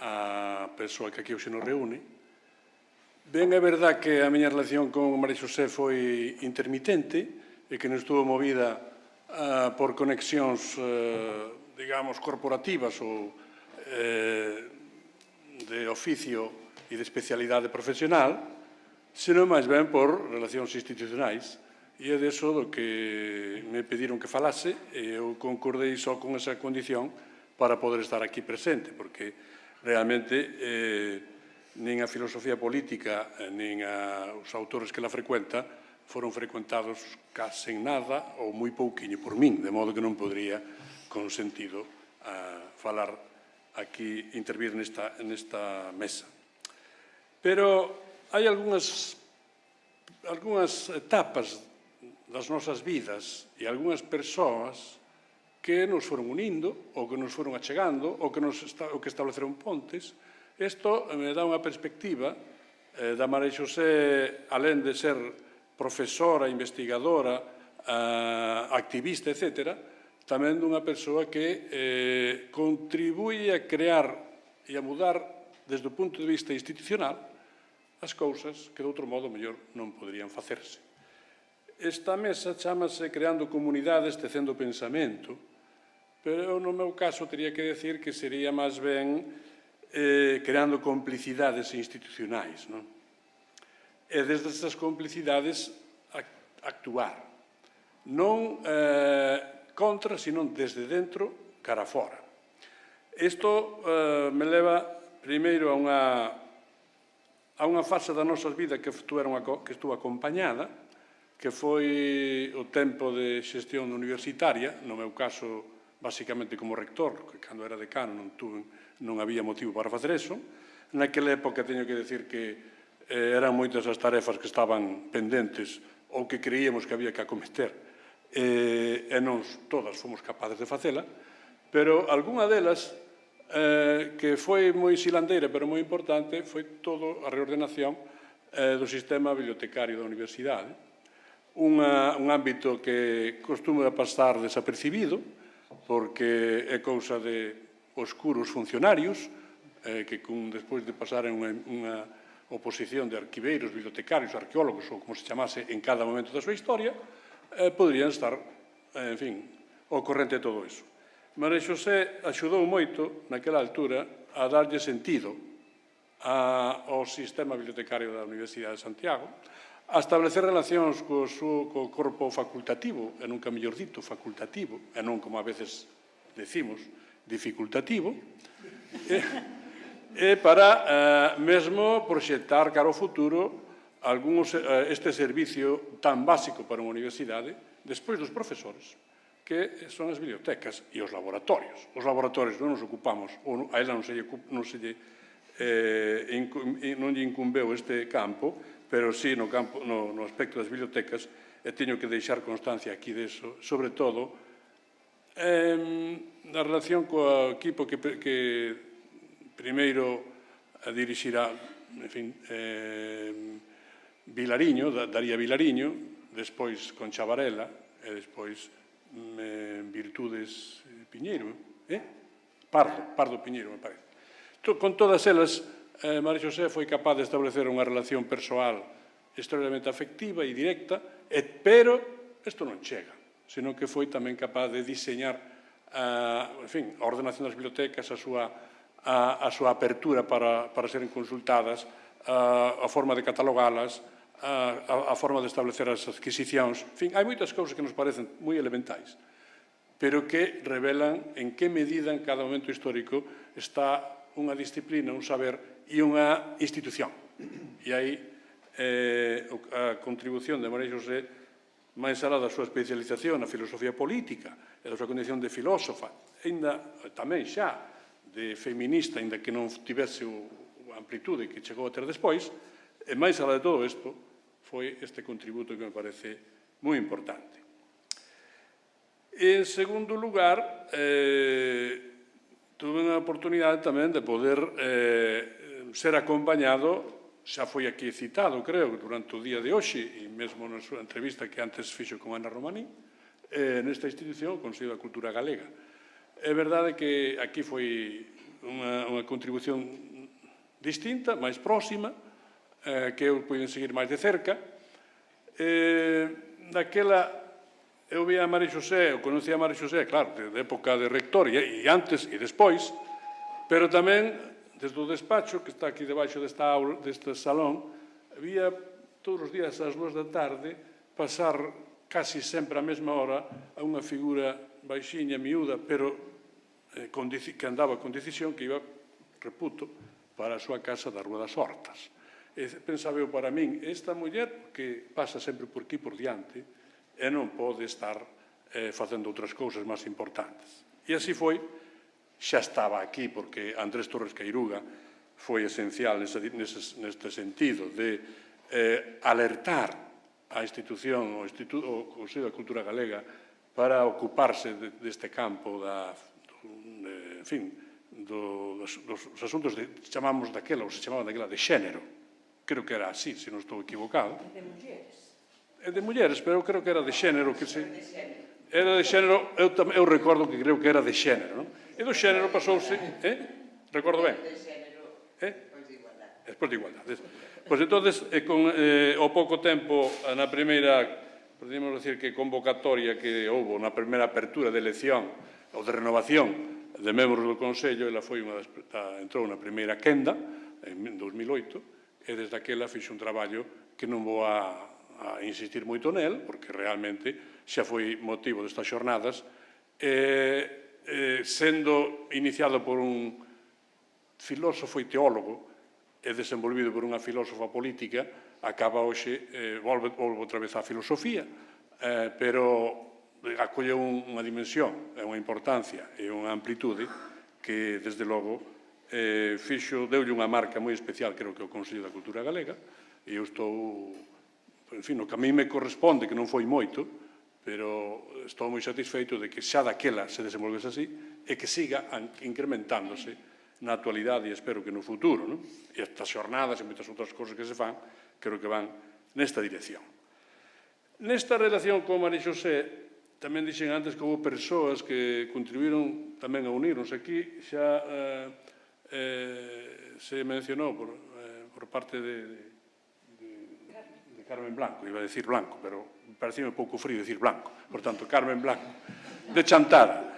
a persoa que aquí hoxe nos reúne. Ben, é verdad que a miña relación con María Xosé foi intermitente e que non estuvo movida por conexións, digamos, corporativas ou de oficio e de especialidade profesional, senón máis ben por relacións institucionais. E é deso do que me pediron que falase e eu concordei só con esa condición para poder estar aquí presente, porque realmente nin a filosofía política nin os autores que la frecuenta foron frecuentados case en nada ou moi pouquiño por min, de modo que non podría con sentido falar aquí, intervir nesta mesa. Pero hai algunhas etapas das nosas vidas e algunhas persoas que nos foron unindo ou que nos foron achegando ou que estableceron pontes. Isto me dá unha perspectiva da María Xosé, alén de ser profesora, investigadora, activista, etc., tamén dunha persoa que contribúe a crear e a mudar desde o punto de vista institucional as cousas que de outro modo mellor non poderían facerse. Esta mesa chamase Creando Comunidades, Tecendo Pensamento, pero no meu caso teria que decir que sería máis ben creando complicidades institucionais, non? E desde estas complicidades actuar. Non contra, sino desde dentro cara fora. Isto me leva primeiro a unha fase da nosa vida que estuvo acompañada, que foi o tempo de xestión universitaria, no meu caso, basicamente como rector, que cando era decano non había motivo para facer eso. Naquela época teño que decir que eran moitas as tarefas que estaban pendentes ou que creíamos que había que acometer, e non todas fomos capaces de facela, pero algunha delas, que foi moi silandeira, pero moi importante, foi todo a reordenación do sistema bibliotecario da universidade, un ámbito que costuma pasar desapercibido, porque é cousa de oscuros funcionarios, que despois de pasar en unha oposición de arquiveiros, bibliotecarios, arqueólogos, ou como se chamase en cada momento da súa historia, poderían estar, en fin, ao corrente de todo iso. María Xosé axudou moito, naquela altura, a darlle sentido ao sistema bibliotecario da Universidade de Santiago, a establecer relacións co corpo facultativo, e nunca mellor dito facultativo, e non como a veces decimos, dificultativo, e para mesmo proxectar cara ao futuro este servicio tan básico para unha universidade, despois dos profesores, que son as bibliotecas e os laboratorios. Os laboratorios non nos ocupamos, ou a ela non se lle non lle incumbeu este campo, pero sí no aspecto das bibliotecas, e teño que deixar constancia aquí deso, sobre todo na relación co equipo que primeiro dirixirá, en fin, Vilariño, Daría Vilariño, despois Concha Varela, e despois Virtudes Piñeiro, Pardo Piñeiro, me parece. Con todas elas, María Xosé foi capaz de establecer unha relación persoal extraordinariamente afectiva e directa, pero isto non chega, senón que foi tamén capaz de diseñar a ordenación das bibliotecas, a súa apertura para serem consultadas, a forma de catalogalas, a forma de establecer as adquisicións. En fin, hai moitas cousas que nos parecen moi elementais, pero que revelan en que medida en cada momento histórico está unha disciplina, un saber e unha institución. E aí a contribución de María Xosé, máis alá da súa especialización na filosofía política e da súa condición de filósofa, ainda tamén xa de feminista, ainda que non tivese a amplitude que chegou a ter despois, e máis alá de todo isto, foi este contributo que me parece moi importante. En segundo lugar, tuve unha oportunidade tamén de poder ser acompañado, xa foi aquí citado, creo, durante o día de hoxe, e mesmo na súa entrevista que antes fixo con Ana Romaní, nesta institución, o Consello da Cultura Galega. É verdade que aquí foi unha contribución distinta, máis próxima, que eu puiden seguir máis de cerca. Daquela, eu vi a María Xosé, eu conocí a María Xosé, claro, de época de rector, e antes e despois, pero tamén, desde o despacho, que está aquí debaixo deste salón, había todos os días ás 2 da tarde pasar casi sempre a mesma hora a unha figura baixiña, miúda, pero que andaba con decisión, que iba, reputo, para a súa casa da Rúa das Hortas. Pensaba eu para min, esta muller que pasa sempre por aquí por diante e non pode estar facendo outras cousas máis importantes. E así foi, xa estaba aquí, porque Andrés Torres Queiruga foi esencial neste sentido de alertar a institución, o Consello da Cultura Galega, para ocuparse deste campo dos asuntos que chamamos daquela, ou se chamaban daquela, de xénero. Creo que era así, se non estou equivocado. De mulleres. É de mulleres, pero eu creo que era de xénero. Era de xénero, eu recordo que creo que era de xénero, non? E do xénero pasouse, recordo ben? De xénero, despois de igualdade. Pois entonces, ao pouco tempo, na primeira, podemos decir que convocatoria que houve na primeira apertura de elección ou de renovación de membros do Consello, ela foi entrou na primeira quenda, en 2008, e desde aquela fixo un traballo que non vou a insistir moito nel, porque realmente xa foi motivo destas xornadas, sendo iniciado por un filósofo e teólogo e desenvolvido por unha filósofa política, acaba hoxe, volve outra vez á filosofía, pero acolle unha dimensión, unha importancia e unha amplitude que, desde logo, deulle unha marca moi especial, creo que o Consello da Cultura Galega, e eu estou, en fin, o que a mí me corresponde, que non foi moito, pero estou moi satisfeito de que xa daquela se desenvolvese así e que siga incrementándose na actualidade e espero que no futuro, non? E estas xornadas e moitas outras cousas que se fan, creo que van nesta dirección. Nesta relación con María Xosé, tamén dixen antes que houve persoas que contribuíron tamén a unirnos aquí, xa se mencionou por parte de Carmen Blanco, iba a decir Blanco, pero parecía un pouco frío decir Blanco, por tanto, Carmen Blanco, de Chantada.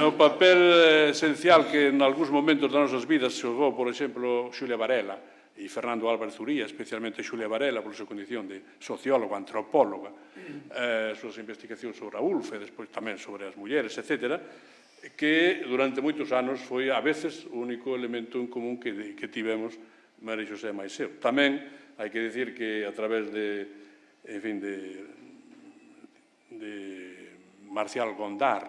O papel esencial que en algúns momentos das nosas vidas xogou, por exemplo, Xulia Varela e Fernando Álvarez Uría, especialmente Xulia Varela, por súa condición de socióloga, antropóloga, súas investigacións sobre a ULF, e despois tamén sobre as mulleres, etc., que durante moitos anos foi, a veces, o único elemento en común que tivemos María Xosé máis eu. Tamén hai que dicir que a través de Marcial Gondar,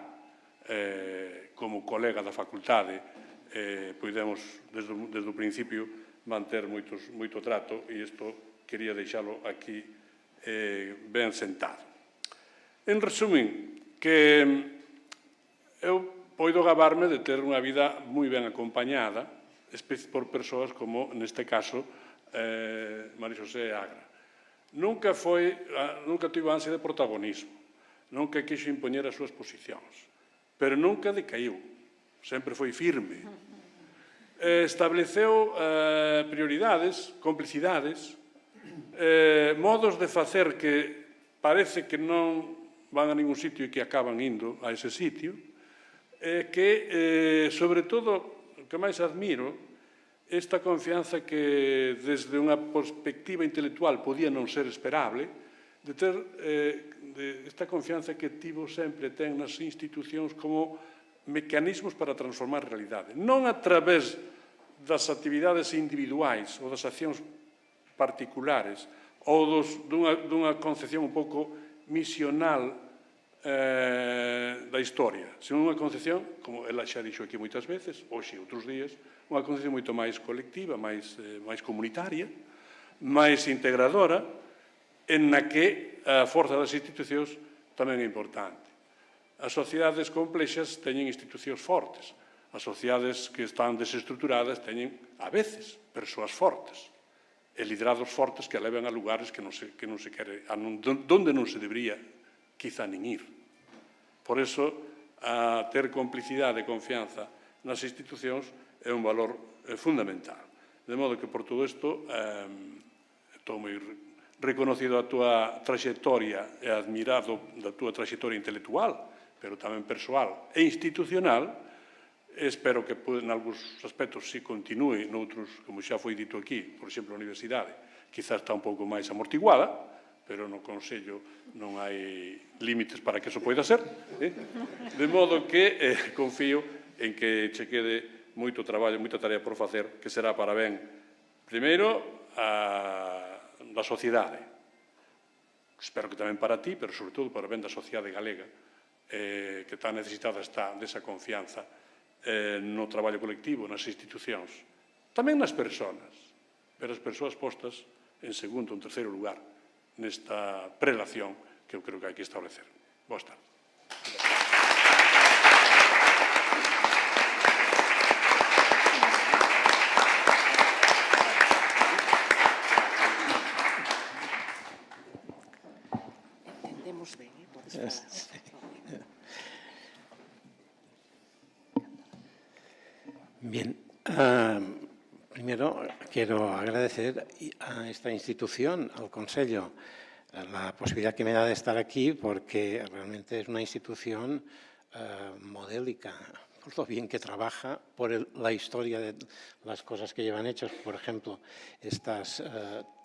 como colega da facultade, Podemos, desde o principio, manter moito trato, e isto quería deixalo aquí ben sentado. En resumen, que eu poido gabarme de ter unha vida moi ben acompañada por persoas como, neste caso, María Xosé Agra. Nunca tivo ansia de protagonismo, nunca quixo impoñer as súas posicións, pero nunca decaiu, sempre foi firme. Estableceu prioridades, complicidades, modos de facer que parece que non van a ningún sitio e que acaban indo a ese sitio, que, sobre todo, o que máis admiro, esta confianza que, desde unha perspectiva intelectual, podía non ser esperable, de ter esta confianza que tivo sempre ten nas institucións como mecanismos para transformar a realidade. Non a través das actividades individuais ou das accións particulares ou dunha concepción un pouco misional da historia, senón unha concepción, como ela xa dixo aquí moitas veces, hoxe e outros días, unha concepción moito máis colectiva, máis comunitaria, máis integradora, en na que a forza das institucións tamén é importante. As sociedades complexas teñen institucións fortes. As sociedades que están desestructuradas teñen, a veces, persoas fortes e liderados fortes que levan a lugares que non se quere, donde non se debería quizá nin ir. Por eso, ter complicidade e confianza nas institucións é un valor fundamental. De modo que, por todo isto, estou moi reconocido a túa trayectoria e admirado da túa trayectoria intelectual, pero tamén persoal e institucional. Espero que, en algúns aspectos, se continue, noutros, como xa foi dito aquí, por exemplo, a universidade, quizás está un pouco máis amortiguada, pero no Consello non hai límites para que eso poida ser. De modo que confío en que che quede moito traballo, moita tarea por facer, que será para ben, primeiro, da sociedade. Espero que tamén para ti, pero sobre todo para ben da sociedade galega, que tan necesitada está desa confianza no traballo colectivo, nas institucións, tamén nas persoas, pero as persoas postas en segundo ou en terceiro lugar nesta prelación que eu creo que hai que establecer. Boas tardes. Entendemos ben, podes falar. Bien, primero quiero agradecer a esta institución, al Consello, la posibilidad que me da de estar aquí, porque realmente es una institución modélica, por lo bien que trabaja, por la historia de las cosas que llevan hechas. Por ejemplo, estas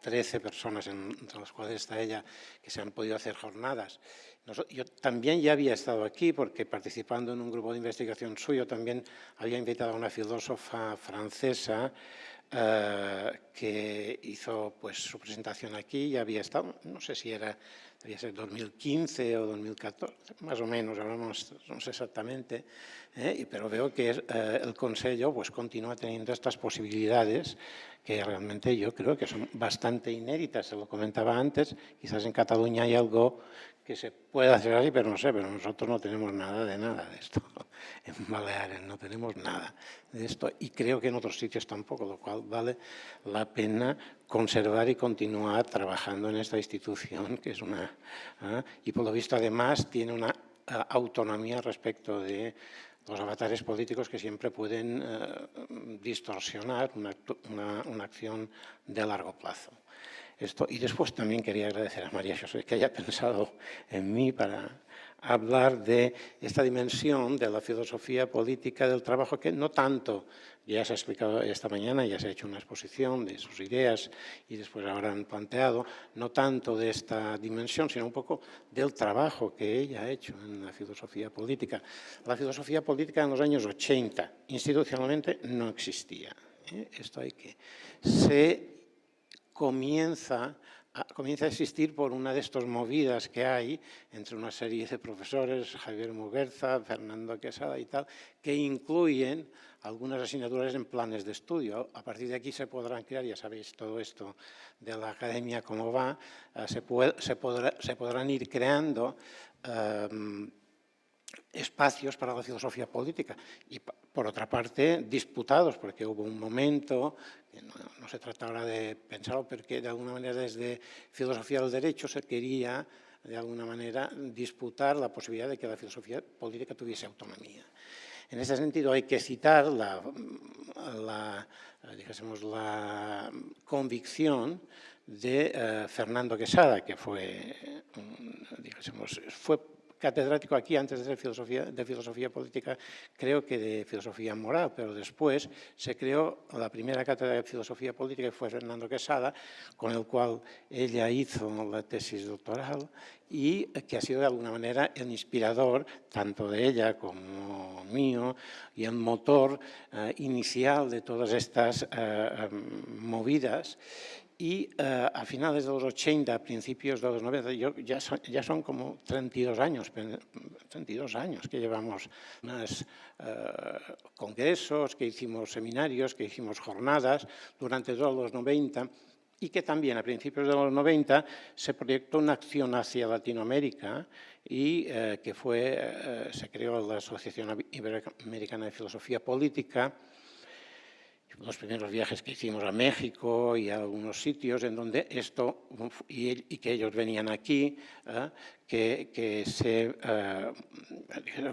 13 personas, entre las cuales está ella, que se han podido hacer jornadas. Yo también ya había estado aquí porque, participando en un grupo de investigación suyo, también había invitado a una filósofa francesa que hizo su presentación aquí. Ya había estado, no sé si debía ser 2015 o 2014, más o menos, ahora no sé exactamente, pero veo que el Consello continúa teniendo estas posibilidades que realmente yo creo que son bastante inéditas. Se lo comentaba antes, quizás en Cataluña hay algo que se puede hacer así, pero no sé, pero nosotros no tenemos nada de esto. En Baleares no tenemos nada de esto y creo que en otros sitios tampoco, lo cual vale la pena conservar y continuar trabajando en esta institución, que es y por lo visto además tiene una autonomía respecto de los avatares políticos que siempre pueden distorsionar una acción de largo plazo. Y después también quería agradecer a María Xosé que haya pensado en mí para hablar de esta dimensión de la filosofía política del trabajo, que no tanto, ya se ha explicado esta mañana, ya se ha hecho una exposición de sus ideas y después ahora han planteado, no tanto de esta dimensión, sino un poco del trabajo que ella ha hecho en la filosofía política. La filosofía política en los años 80 institucionalmente no existía. Esto hay que... Se comienza comienza a existir por una de estas movidas que hay entre una serie de profesores, Javier Muguerza, Fernando Quesada y tal, que incluyen algunas asignaturas en planes de estudio. A partir de aquí se podrán crear, ya sabéis todo esto de la academia cómo va, se podrán ir creando espacios para la filosofía política y, por otra parte, disputados, porque hubo un momento, no se trata ahora de pensarlo, pero que de alguna manera desde filosofía del derecho se quería, de alguna manera, disputar la posibilidad de que la filosofía política tuviese autonomía. En ese sentido hay que citar la convicción de Fernando Quesada, que fue catedrático aquí antes de filosofía política, creo que de filosofía moral, pero después se creó la primera cátedra de filosofía política, que fue Fernando Quesada, con el cual ella hizo la tesis doctoral y que ha sido de alguna manera el inspirador, tanto de ella como mío, y el motor inicial de todas estas movidas. Y a finales de los 80, a principios de los 90, ya son como 32 años que llevamos unos congresos, que hicimos seminarios, que hicimos jornadas durante todos los 90 y que también a principios de los 90 se proyectó una acción hacia Latinoamérica y que se creó la Asociación Iberoamericana de Filosofía Política. Los primeros viajes que hicimos a México y a algunos sitios en donde esto, y que ellos venían aquí, que se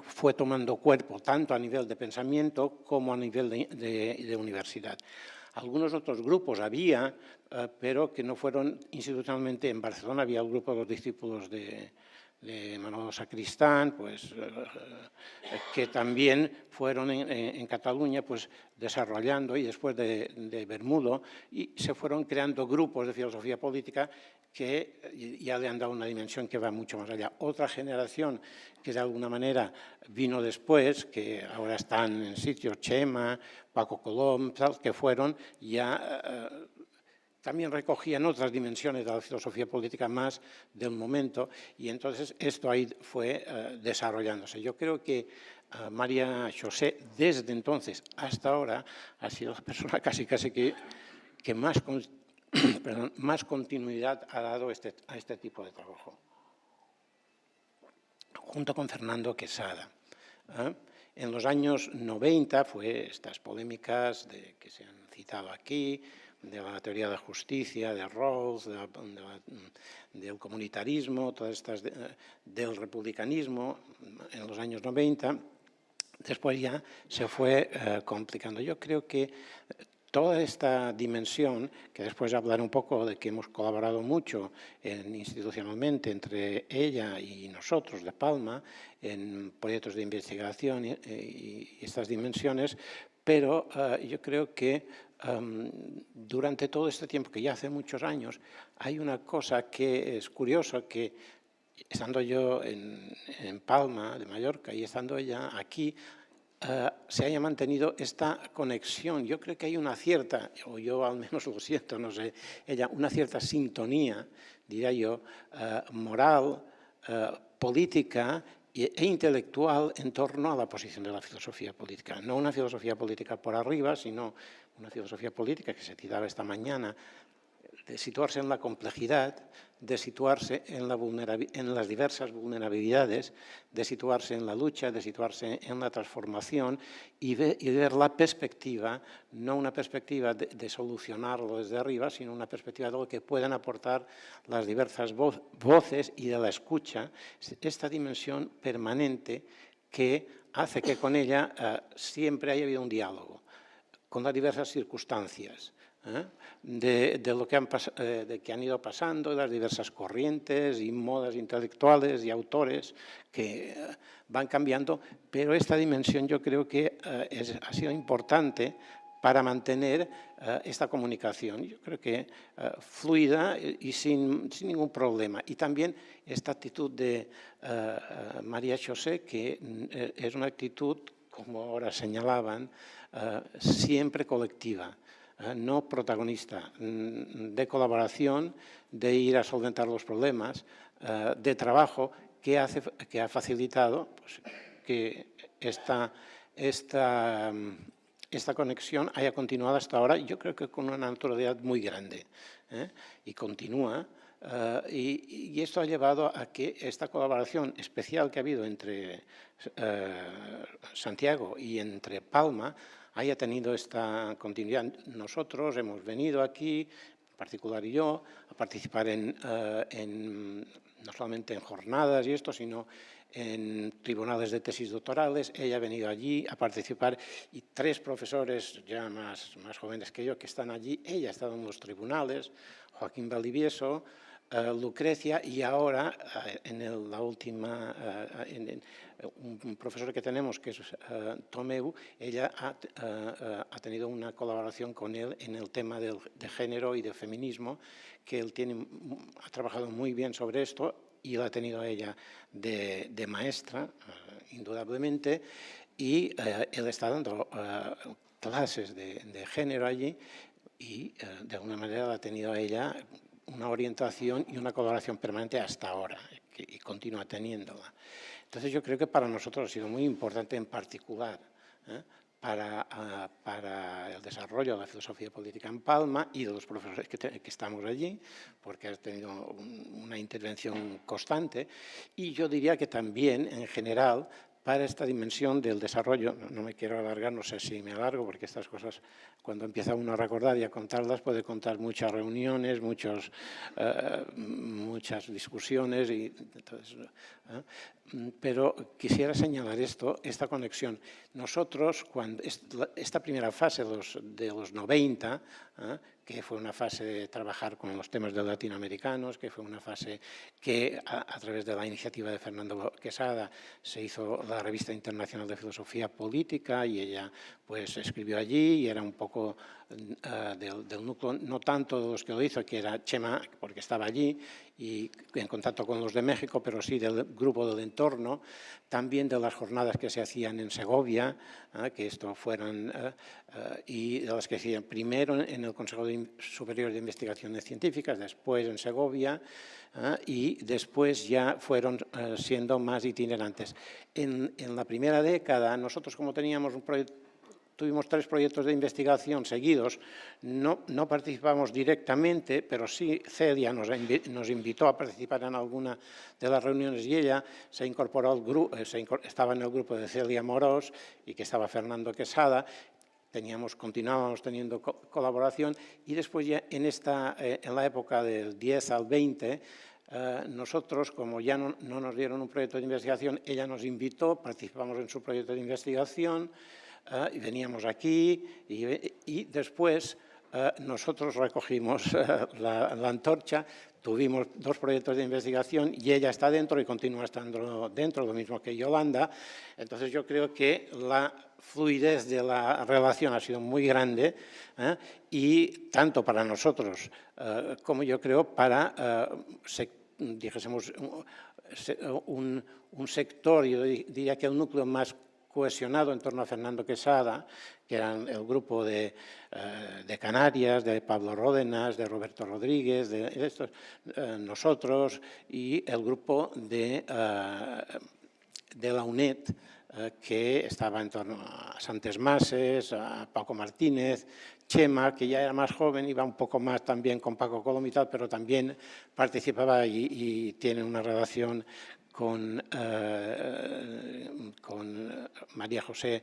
fue tomando cuerpo tanto a nivel de pensamiento como a nivel de universidad. Algunos otros grupos había, pero que no fueron institucionalmente. En Barcelona había el grupo de los discípulos de Manolo Sacristán, pues, que también fueron en Cataluña pues, desarrollando, y después de Bermudo, y se fueron creando grupos de filosofía política que ya le han dado una dimensión que va mucho más allá. Otra generación que de alguna manera vino después, que ahora están en sitios, Chema, Paco Colom, tal, que fueron ya... también recogían otras dimensiones de la filosofía política más del momento, y entonces esto ahí fue desarrollándose. Yo creo que María José, desde entonces hasta ahora, ha sido la persona casi que más continuidad ha dado a este tipo de trabajo, junto con Fernando Quesada. En los años 90 fue estas polémicas que se han citado aquí, de la teoría de la justicia, de Rawls, del comunitarismo, todas estas del republicanismo, en los años 90. Después ya se fue complicando. Yo creo que toda esta dimensión, que después hablaré un poco de que hemos colaborado mucho institucionalmente entre ella y nosotros de Palma, en proyectos de investigación y estas dimensiones, pero yo creo que durante todo este tiempo, que ya hace muchos años, hay una cosa que es curiosa, que estando yo en Palma de Mallorca y estando ella aquí, se haya mantenido esta conexión. Yo creo que hay una cierta, o yo al menos lo siento, no sé, una cierta sintonía, diría yo, moral, política e intelectual en torno a la posición de la filosofía política. No una filosofía política por arriba, sino una filosofía política que se citaba esta mañana, de situarse en la complejidad, de situarse en las diversas vulnerabilidades, de situarse en la lucha, de situarse en la transformación y ver la perspectiva, no una perspectiva de solucionarlo desde arriba, sino una perspectiva de lo que pueden aportar las diversas voces y de la escucha, esta dimensión permanente que hace que con ella siempre haya habido un diálogo con las diversas circunstancias, de lo que han ido pasando, de las diversas corrientes y modas intelectuales y autores que van cambiando, pero esta dimensión yo creo que ha sido importante para mantener esta comunicación, yo creo que fluida y sin ningún problema. Y también esta actitud de María José, que es una actitud, como ahora señalaban, siempre colectiva. no protagonista, de colaboración, de ir a solventar los problemas, de trabajo que ha facilitado pues, que esta conexión haya continuado hasta ahora, yo creo que con una naturalidad muy grande, y continúa. Y esto ha llevado a que esta colaboración especial que ha habido entre Santiago y entre Palma haya tenido esta continuidad. Nosotros hemos venido aquí, en particular yo, a participar no solamente en jornadas y esto, sino en tribunales de tesis doctorales. Ella ha venido allí a participar y 3 profesores ya más jóvenes que yo que están allí. Ella ha estado en los tribunales, Joaquín Valdivieso, Lucrecia, y ahora un profesor que tenemos que es Tomeu, ella ha tenido una colaboración con él en el tema de género y de feminismo, que él ha trabajado muy bien sobre esto y lo ha tenido ella de maestra, indudablemente, y él está dando clases de género allí y de alguna manera la ha tenido ella una orientación y una colaboración permanente hasta ahora, y continúa teniéndola. Entonces yo creo que para nosotros ha sido muy importante en particular para el desarrollo de la filosofía política en Palma y de los profesores que estamos allí, porque ha tenido una intervención constante, y yo diría que también en general para esta dimensión del desarrollo, no me quiero alargar, no sé si me alargo, porque estas cosas, cuando empieza uno a recordar y a contarlas, puede contar muchas reuniones, muchas discusiones, pero quisiera señalar esta conexión. Nosotros, cuando esta primera fase de los 90, que fue una fase de trabajar con los temas de latinoamericanos, que fue una fase que a través de la iniciativa de Fernando Quesada se hizo la Revista Internacional de Filosofía Política, y ella pues escribió allí y era un poco del núcleo, no tanto de los que lo hizo, que era Chema, porque estaba allí y en contacto con los de México, pero sí del grupo del entorno, también de las jornadas que se hacían en Segovia, que esto fueran, y de las que se hacían primero en el Consejo Superior de Investigaciones Científicas, después en Segovia, y después ya fueron siendo más itinerantes. En la primera década, nosotros como teníamos tuvimos 3 proyectos de investigación seguidos, no participamos directamente, pero sí Celia nos invitó a participar en alguna de las reuniones, y ella se incorporó al grupo, estaba en el grupo de Celia Morós y que estaba Fernando Quesada. Continuábamos teniendo colaboración, y después ya en la época del 10 al 20, nosotros, como ya no nos dieron un proyecto de investigación, ella nos invitó, participamos en su proyecto de investigación, y veníamos aquí, y después nosotros recogimos la antorcha, tuvimos 2 proyectos de investigación y ella está dentro y continúa estando dentro, lo mismo que Yolanda. Entonces yo creo que la fluidez de la relación ha sido muy grande, y tanto para nosotros como yo creo para, dijésemos, un sector, yo diría que el núcleo más cohesionado en torno a Fernando Quesada, que eran el grupo de Canarias, de Pablo Ródenas, de Roberto Rodríguez, de estos, nosotros, y el grupo de la UNED, que estaba en torno a Santes Mases, a Paco Martínez, Chema, que ya era más joven, iba un poco más también con Paco Colom y tal, pero también participaba y tiene una relación con María José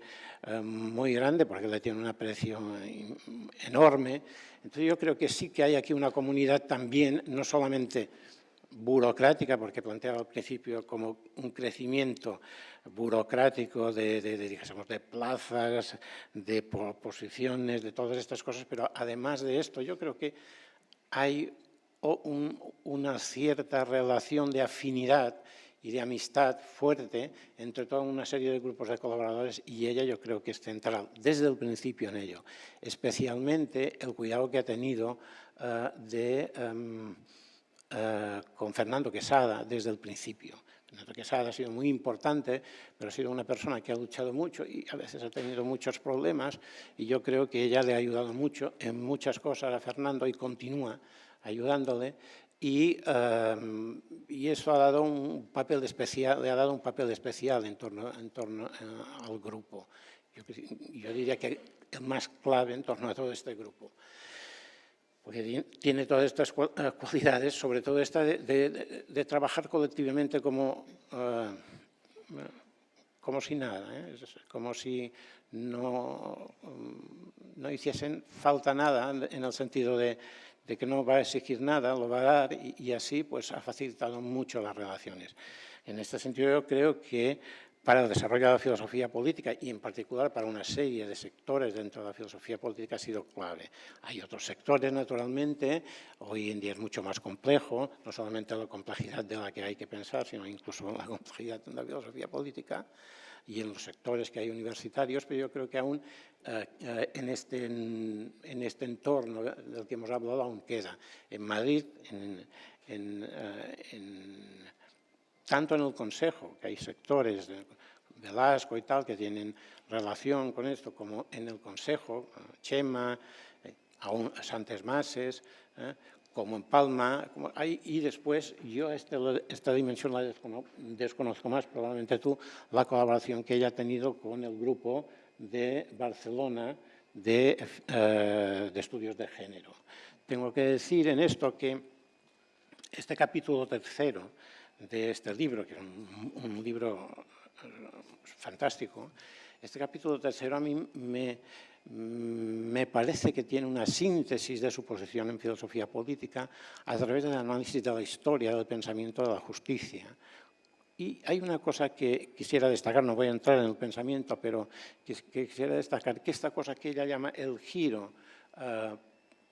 muy grande, porque le tiene un aprecio enorme. Entonces yo creo que sí que hay aquí una comunidad también, no solamente burocrática, porque planteaba al principio como un crecimiento burocrático de plazas, de posiciones, de todas estas cosas, pero además de esto yo creo que hay una cierta relación de afinidad y de amistad fuerte entre toda una serie de grupos de colaboradores, y ella yo creo que es central desde el principio en ello, especialmente el cuidado que ha tenido con Fernando Quesada desde el principio, Ernesto Quesada ha sido muy importante, pero ha sido una persona que ha luchado mucho y a veces ha tenido muchos problemas, y yo creo que ella le ha ayudado mucho en muchas cosas a Fernando y continúa ayudándole, y eso ha dado un papel especial, le ha dado un papel especial en torno al grupo. Yo diría que el más clave en torno a todo este grupo. Porque tiene todas estas cualidades, sobre todo esta de trabajar colectivamente como si nada, como si no hiciesen falta nada, en el sentido de que no va a exigir nada, lo va a dar, y así pues ha facilitado mucho las relaciones. En este sentido yo creo que para el desarrollo de la filosofía política y en particular para una serie de sectores dentro de la filosofía política ha sido clave. Hay otros sectores, naturalmente, hoy en día es mucho más complejo, no solamente la complejidad de la que hay que pensar, sino incluso la complejidad de la filosofía política y en los sectores que hay universitarios, pero yo creo que aún en este entorno del que hemos hablado aún queda. En Madrid, tanto en el Consejo, que hay sectores de Velasco y tal que tienen relación con esto, como en el Consejo, Chema, aún Santes Mases, como en Palma, y después yo esta dimensión la desconozco más, probablemente tú, la colaboración que ella ha tenido con el grupo de Barcelona de estudios de género. Tengo que decir en esto que este capítulo tercero de este libro, que es un libro fantástico, este capítulo tercero a mí me parece que tiene una síntesis de su posición en filosofía política a través del análisis de la historia, del pensamiento de la justicia. Y hay una cosa que quisiera destacar, no voy a entrar en el pensamiento, pero que quisiera destacar, que esta cosa que ella llama el giro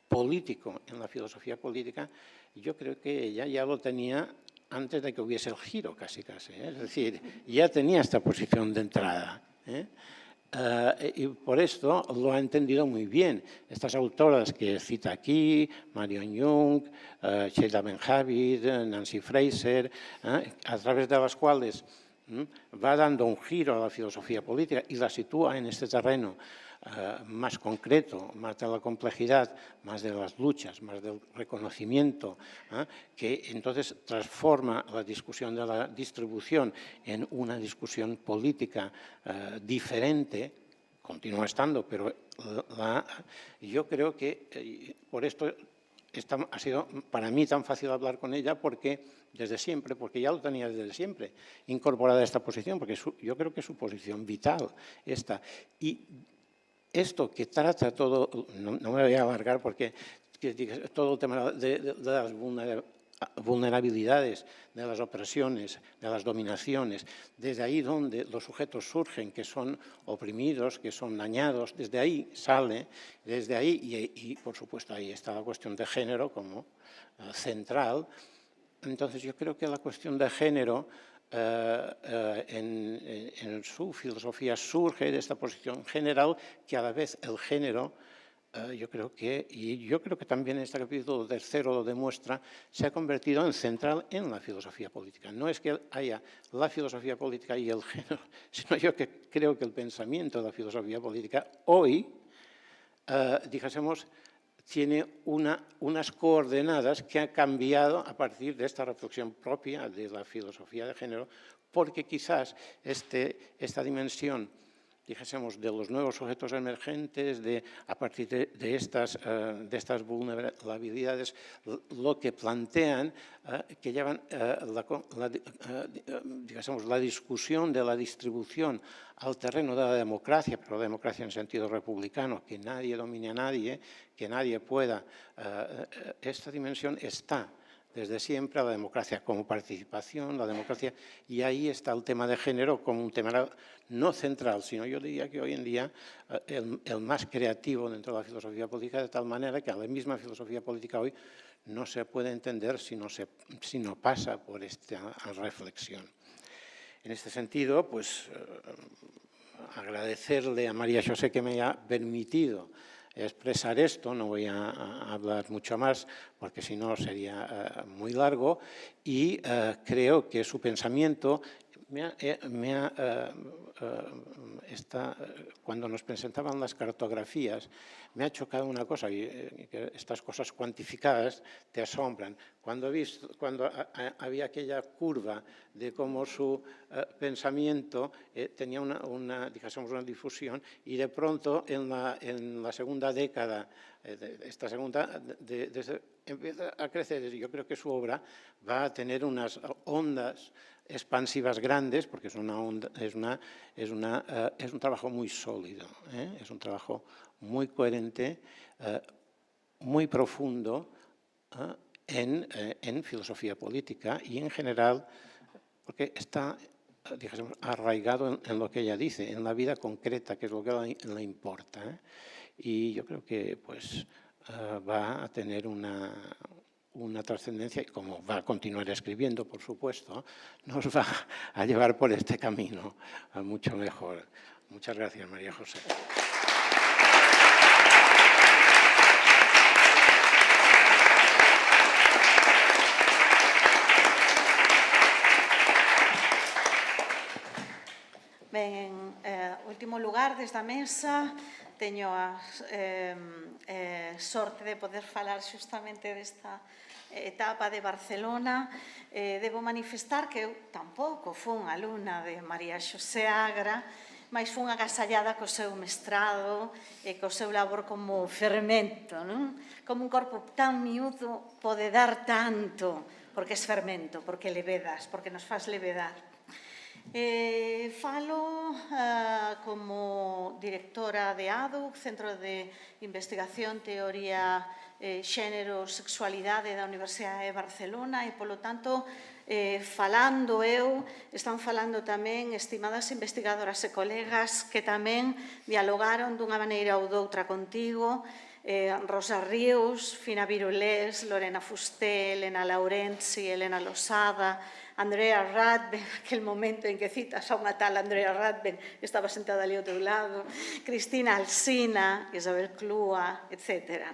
político en la filosofía política, yo creo que ella ya lo tenía antes de que hubiese el giro, casi. Es decir, ya tenía esta posición de entrada. Y por esto lo ha entendido muy bien. Estas autoras que cita aquí, Marion Jung, Sheila Ben-Javid, Nancy Fraser, a través de las cuales va dando un giro a la filosofía política y la sitúa en este terreno más concreto, más de la complejidad, más de las luchas, más del reconocimiento, que entonces transforma la discusión de la distribución en una discusión política diferente, continúa estando, pero yo creo que por esto ha sido para mí tan fácil hablar con ella, porque desde siempre, porque ya lo tenía desde siempre, incorporada a esta posición, porque yo creo que es su posición vital esta. Y esto que trata todo, no me voy a alargar porque todo el tema de las vulnerabilidades, de las opresiones, de las dominaciones, desde ahí donde los sujetos surgen, que son oprimidos, que son dañados, desde ahí sale, desde ahí, y por supuesto ahí está la cuestión de género como central. Entonces yo creo que la cuestión de género en su filosofía surge de esta posición general, que a la vez el género, yo creo que también este capítulo tercero lo demuestra, se ha convertido en central en la filosofía política. No es que haya la filosofía política y el género, sino yo que creo que el pensamiento de la filosofía política hoy, dijésemos, tiene unas coordenadas que han cambiado a partir de esta reflexión propia de la filosofía de género, porque quizás esta dimensión, dijésemos, de los nuevos sujetos emergentes, a partir de estas vulnerabilidades, lo que plantean, que llevan la discusión de la distribución al terreno de la democracia, pero la democracia en sentido republicano, que nadie domine a nadie, que nadie pueda. Esta dimensión está desde siempre, la democracia como participación, la democracia, y ahí está el tema de género como un tema no central, sino yo diría que hoy en día el más creativo dentro de la filosofía política, de tal manera que a la misma filosofía política hoy no se puede entender si no pasa por esta reflexión. En este sentido, pues agradecerle a María José que me haya permitido expresar esto, no voy a hablar mucho más porque si no sería muy largo, y creo que su pensamiento cuando nos presentaban las cartografías, me ha chocado una cosa, y que estas cosas cuantificadas te asombran. Cuando había aquella curva de cómo su pensamiento tenía una difusión, y de pronto en la segunda década, esta segunda, empieza a crecer. Yo creo que su obra va a tener unas ondas expansivas grandes, porque es un trabajo muy sólido, es un trabajo muy coherente, muy profundo en filosofía política y en general, porque está, digamos, arraigado en lo que ella dice, en la vida concreta, que es lo que le importa. Y yo creo que pues, va a tener una trascendencia, y como va a continuar escribiendo, por supuesto, nos va a llevar por este camino mucho mejor. Muchas gracias, María José. Ben, último lugar desde a mesa, teño a sorte de poder falar xustamente desta etapa de Barcelona. Debo manifestar que eu tampouco fun alumna de María Xosé Agra, mas fun agasallada co seu mestrado e co seu labor como fermento, non? Como un corpo tan miúdo pode dar tanto, porque é fermento, porque levedas, porque nos faz levedar. Falo como directora de ADUC, Centro de Investigación, Teoría, Xénero, Sexualidade da Universidade de Barcelona, e, polo tanto, falando eu, están falando tamén estimadas investigadoras e colegas que tamén dialogaron dunha maneira ou doutra contigo, Rosa Ríos, Fina Virulés, Lorena Fusté, Elena Laurenzi, Elena Losada, Andrea Radben, aquel momento en que citas a unha tal Andrea Radben, estaba sentada ali ao teu lado, Cristina Alsina, Isabel Clua, etc.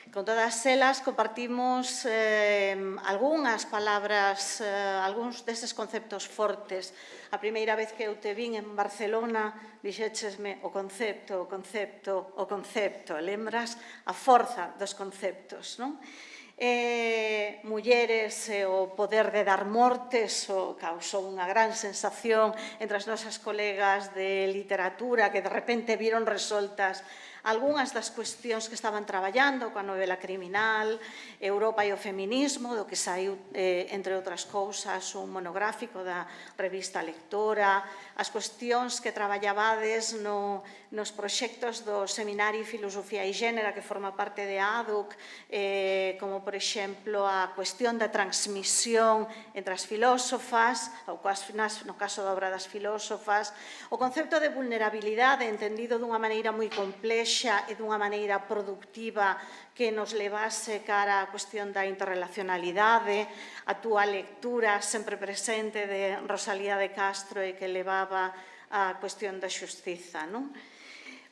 Con todas elas compartimos algunhas palabras, algúns deses conceptos fortes. A primeira vez que eu te vin en Barcelona, dixéchesme o concepto, o concepto, o concepto. Lembras a forza dos conceptos, non? Mulleres e o poder de dar mortes causou unha gran sensación entre as nosas colegas de literatura, que de repente viron resoltas algunhas das cuestións que estaban traballando coa novela criminal, Europa e o feminismo, do que saiu, entre outras cousas, un monográfico da revista Lectora, as cuestións que traballabades nos proxectos do Seminario Filosofía e Xénera, que forma parte de ADUC, como, por exemplo, a cuestión da transmisión entre as filósofas, ou no caso da obra das filósofas, o concepto de vulnerabilidade entendido dunha maneira moi complexa e dunha maneira productiva que nos levase cara á cuestión da interrelacionalidade, a túa lectura sempre presente de Rosalía de Castro e que levaba á cuestión da xustiza, non?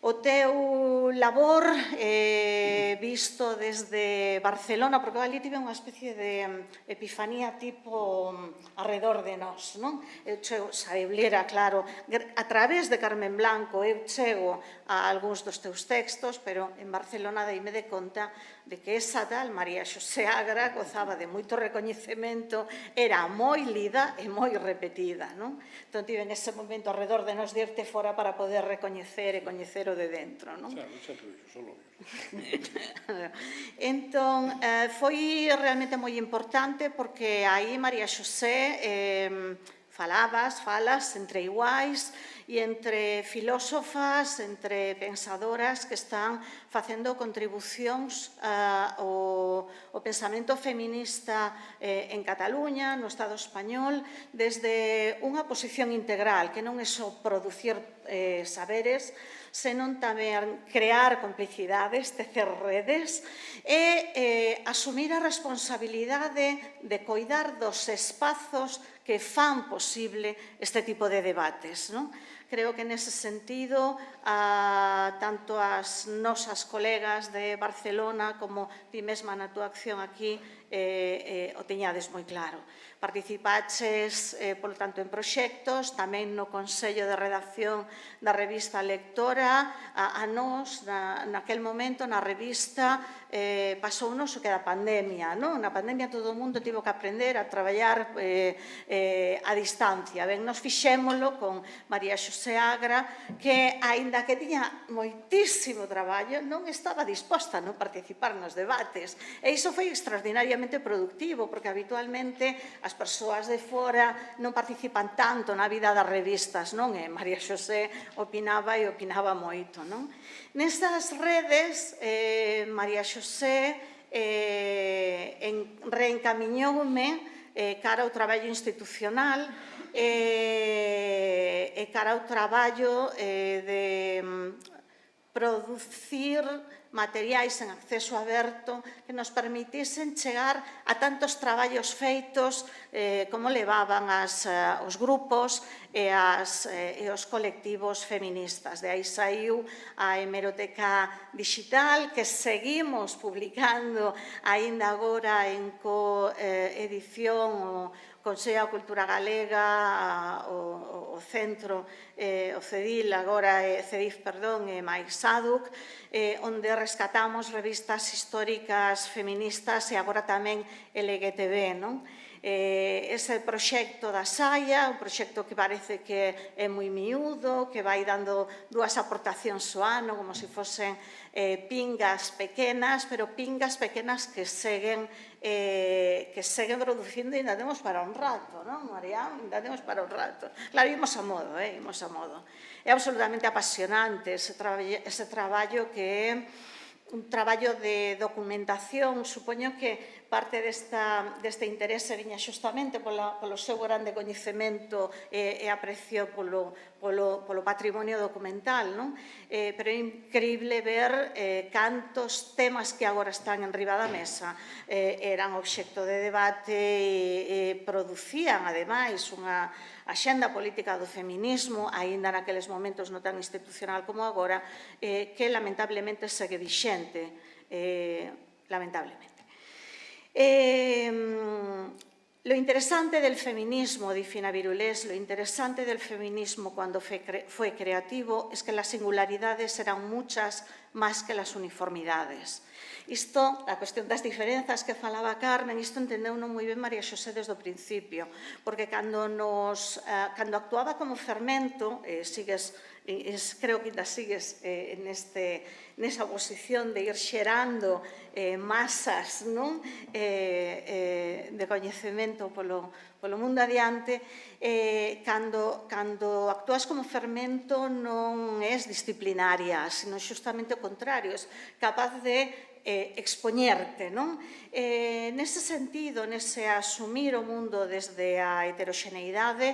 O teu labor visto desde Barcelona, porque ali tive unha especie de epifanía tipo arredor de nós, non? Eu chego, Saeblera, claro, a través de Carmen Blanco eu chego a algúns dos teus textos, pero en Barcelona deime de conta de que esa tal María Xosé Agra gozaba de moito recoñecemento, era moi lida e moi repetida, non? Entón tive nese momento arredor de nos de irte fora para poder recoñecer e coñecer o de dentro, non? Xa te dixo, solo. Entón, foi realmente moi importante porque aí María Xosé falas entre iguais e entre filósofas, entre pensadoras que están facendo contribucións ao pensamento feminista en Cataluña, no Estado español, desde unha posición integral, que non é só producir saberes, senón tamén crear complicidades, tecer redes e asumir a responsabilidade de coidar dos espazos que fan posible este tipo de debates, non? Creo que nese sentido, tanto as nosas colegas de Barcelona como ti mesma na túa acción aquí o teñades moi claro. Participaches, polo tanto, en proxectos, tamén no Consello de Redacción da revista Lectora. A nós, naquel momento, na revista, pasounos o que era a pandemia. Na pandemia todo o mundo tivo que aprender a traballar a distancia. Ben, nos fixémolo con María Xosé Agra, que, aínda que tiña moitísimo traballo, non estaba disposta a non participar nos debates. E iso foi extraordinariamente productivo, porque habitualmente as persoas de fora non participan tanto na vida das revistas, non? E María Xosé opinaba e opinaba moito, non? Nestas redes, María Xosé reencamiñoume cara ao traballo institucional e cara ao traballo de producir materiais en acceso aberto que nos permitisen chegar a tantos traballos feitos como levaban os grupos e os colectivos feministas. De aí saiu a hemeroteca digital, que seguimos publicando aínda agora en coedición o Consello da Cultura Galega, o Centro, o CEDIL, agora CEDIF, perdón, e máis SADUC, onde rescatamos revistas históricas feministas e agora tamén LGTB, non? Ese proxecto da Saia, un proxecto que parece que é moi miúdo, que vai dando 2 aportacións ao ano, como se fosen pingas pequenas, pero pingas pequenas que seguen producindo e ainda temos para un rato, non, María? Ainda temos para un rato. Claro, imos a modo, imos a modo. É absolutamente apasionante ese traballo que é un traballo de documentación. Supoño que parte deste interese viña xustamente polo seu grande coñecemento e aprecio polo patrimonio documental, non? Pero é increíble ver cantos temas que agora están enriba da mesa eran obxecto de debate e producían, ademais, unha axenda política do feminismo, aínda naqueles momentos non tan institucional como agora, que lamentablemente segue vixente, lamentablemente. Lo interesante del feminismo, di Fina Virulés, lo interesante del feminismo cuando fue creativo es que las singularidades eran muchas más que las uniformidades. Isto, a cuestión das diferenzas que falaba Carmen, isto entendeu-no moi ben María Xosé desde o principio, porque cando actuaba como fermento, creo que ainda sigues nesa posición de ir xerando masas de coñecemento polo mundo adiante, cando actúas como fermento non és disciplinaria, sino xustamente o contrario, és capaz de expoñerte, non? Nese sentido, nese asumir o mundo desde a heteroxeneidade,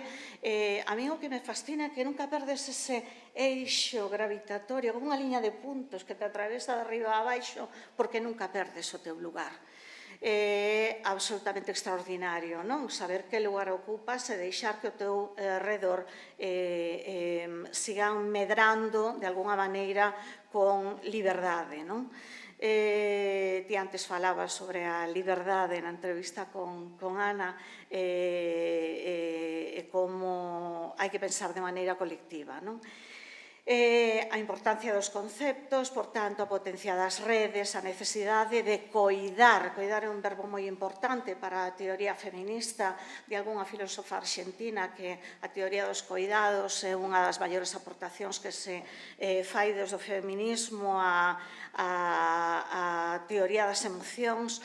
a mí o que me fascina é que nunca perdes ese eixo gravitatorio, como unha liña de puntos que te atravesa de arriba a baixo, porque nunca perdes o teu lugar. É absolutamente extraordinario, non? Saber que lugar ocupas e deixar que o teu redor sigan medrando de alguna maneira con liberdade, non? Ti antes falabas sobre a liberdade na entrevista con Ana e como hai que pensar de maneira colectiva, non? A importancia dos conceptos, por tanto, a potencia das redes, a necesidade de coidar é un verbo moi importante para a teoría feminista de algunha filósofa argentina, que a teoría dos coidados é unha das maiores aportacións que se fai desde o feminismo a teoría das emocións,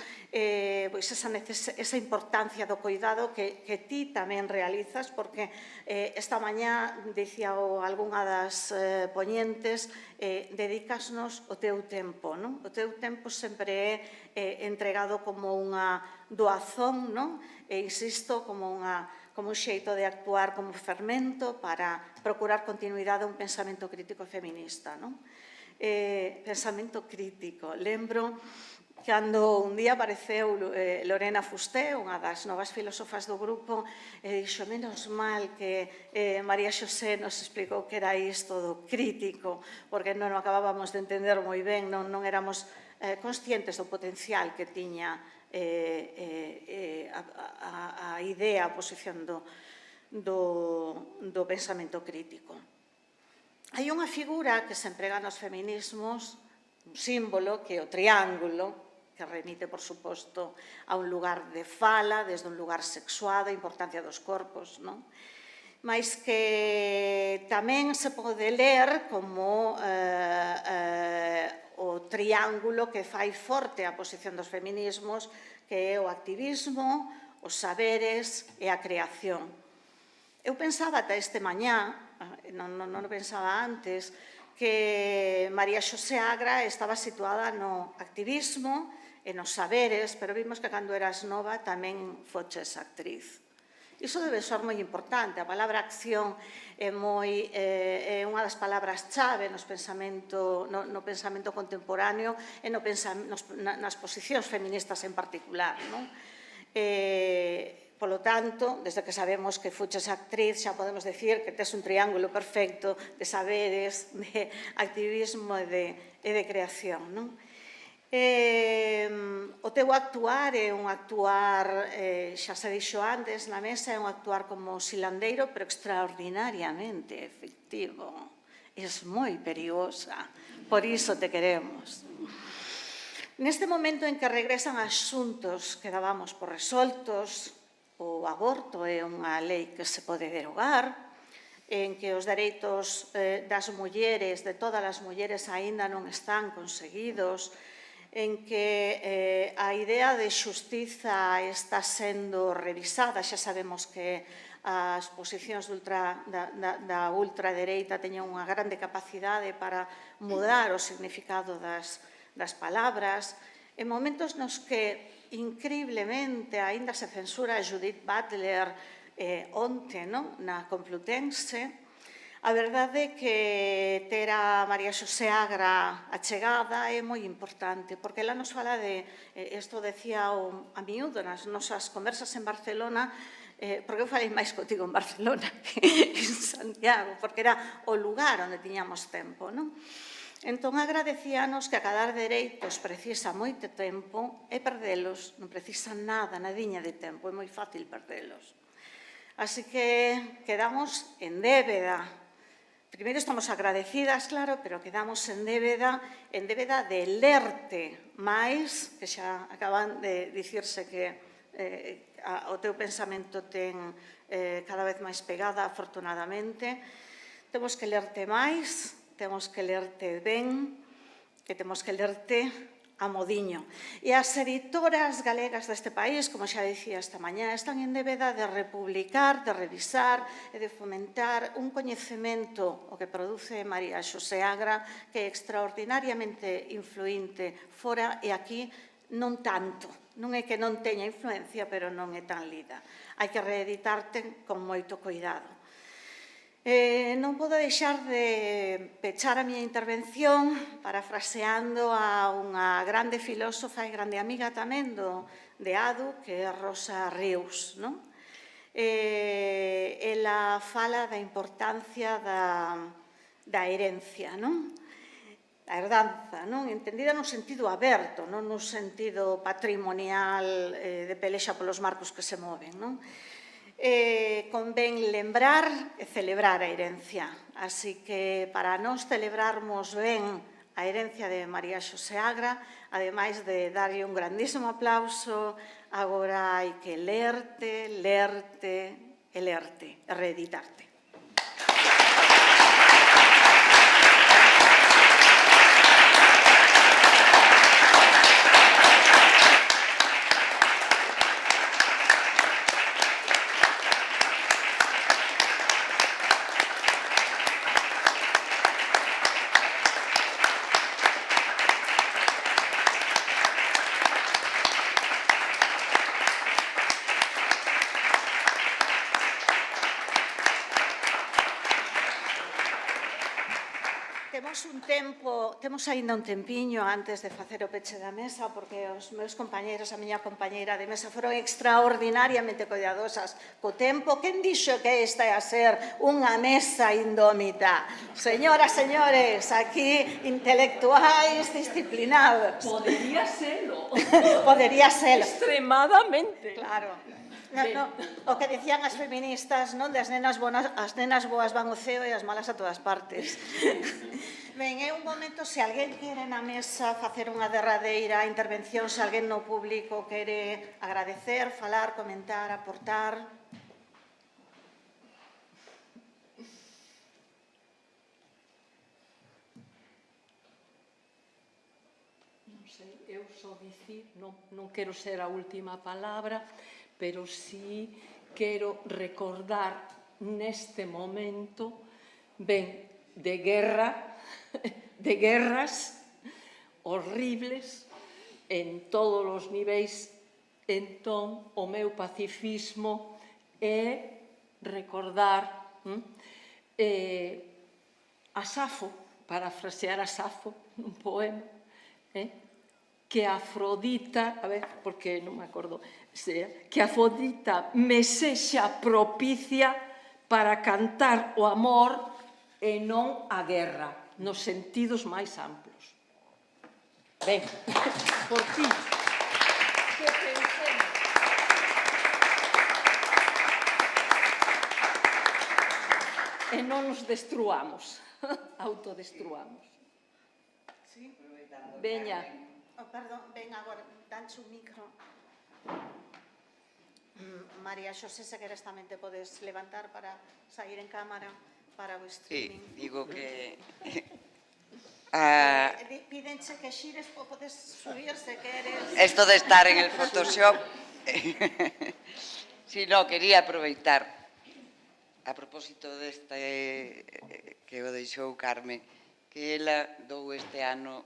pois esa importancia do coidado que ti tamén realizas, porque esta mañá dicía algunha das poñentes, dedícasnos o teu tempo, non? O teu tempo sempre é entregado como unha doazón, non? E insisto, como un xeito de actuar como fermento para procurar continuidade a un pensamento crítico feminista, non? Pensamento crítico. Lembro cando un día apareceu Lorena Fusté, unha das novas filósofas do grupo, e dixo, menos mal que María Xosé nos explicou que era isto do crítico, porque non o acabábamos de entender moi ben, non éramos conscientes do potencial que tiña a idea, a posición do pensamento crítico. Hai unha figura que se emprega nos feminismos, un símbolo que é o triángulo, que remite, por suposto, a un lugar de fala, desde un lugar sexuado, a importancia dos corpos, non? Mais que tamén se pode ler como o triángulo que fai forte a posición dos feminismos, que é o activismo, os saberes e a creación. Eu pensaba ata este mañá, non o pensaba antes, que María Xosé Agra estaba situada no activismo e nos saberes, pero vimos que cando eras nova tamén foches actriz. Iso debe ser moi importante. A palabra acción é unha das palabras chave no pensamento contemporáneo e nas posicións feministas en particular. Polo tanto, desde que sabemos que fuches actriz, xa podemos decir que tes un triángulo perfecto de saberes, de activismo e de creación. O teu actuar é un actuar, xa se dixo antes na mesa, é un actuar como silandeiro, pero extraordinariamente efectivo. Es moi perigosa, por iso te queremos. Neste momento en que regresan asuntos que dábamos por resoltos, o aborto é unha lei que se pode derogar, en que os dereitos das mulleres, de todas as mulleres, aínda non están conseguidos, en que a idea de xustiza está sendo revisada. Xa sabemos que as posicións da ultradereita teñen unha grande capacidade para mudar o significado das palabras. En momentos nos que, increíblemente, aínda se censura a Judith Butler onte na Complutense, a verdade é que ter a María Xosé Agra achegada é moi importante, porque ela nos fala de, isto decía a miúdo nas nosas conversas en Barcelona, porque eu falei máis contigo en Barcelona que en Santiago, porque era o lugar onde tiñamos tempo, non? Entón, agradecíanos que acadar dereitos precisa moito tempo e perdelos non precisa nada, nadiña de tempo, é moi fácil perdelos. Así que quedamos en débeda. Primeiro estamos agradecidas, claro, pero quedamos en débeda de lerte máis, que xa acaban de dicirse que o teu pensamento ten cada vez máis pegada, afortunadamente. Temos que lerte máis, temos que lerte ben, que temos que lerte a modiño. E as editoras galegas deste país, como xa dicía esta mañá, están en débeda de republicar, de revisar e de fomentar un coñecemento, o que produce María Xosé Agra, que é extraordinariamente influinte fora e aquí non tanto. Non é que non teña influencia, pero non é tan lida. Hai que reeditarte con moito cuidado. Non podo deixar de pechar a miña intervención parafraseando a unha grande filósofa e grande amiga tamén de ADU, que é Rosa Rius. Ela fala da importancia da herencia, da herdanza, entendida nun sentido aberto, non nun sentido patrimonial de pelexa polos marcos que se moven. Convén lembrar e celebrar a herencia. Así que para nós celebrarmos ben a herencia de María Xosé Agra, ademais de darlle un grandísimo aplauso, agora hai que lerte e reeditarte. temos aínda un tempiño antes de facer o peche da mesa, porque os meus compañeiros, a miña compañeira de mesa foron extraordinariamente cuidadosas co tempo. Quen dixo que esta é a ser unha mesa indómita? Señoras, señores, aquí intelectuais disciplinados. Podería serlo. Podería ser. Extremadamente. Claro. No, o que dicían as feministas, non? De as nenas boas van ao ceo e as malas a todas partes. Ben, é un momento, se alguén quere na mesa facer unha derradeira intervención, se alguén no público quere agradecer, falar, comentar, aportar. Non sei, eu só dicir, non quero ser a última palabra, pero sí quero recordar neste momento, ben, de guerras horribles en todos os niveis. Entón, o meu pacifismo é recordar a Safo, parafrasear a Safo nun poema, que Afrodita, a ver, porque non me acordo, que Afrodita me sexa propicia para cantar o amor e non a guerra, nos sentidos máis amplos. Ben, por ti, que pensemos. E non nos destruamos, autodestruamos. Sí? Veña. Perdón, ven agora, danche un micro. María Xosé, se queres tamén te podes levantar para sair en cámara para o streaming. Sí, digo que... Pídenche que xires, podes subir se queres. Esto de estar en el Photoshop... Sí, no, quería aproveitar, a propósito deste que o deixou Carme, que ela dou este ano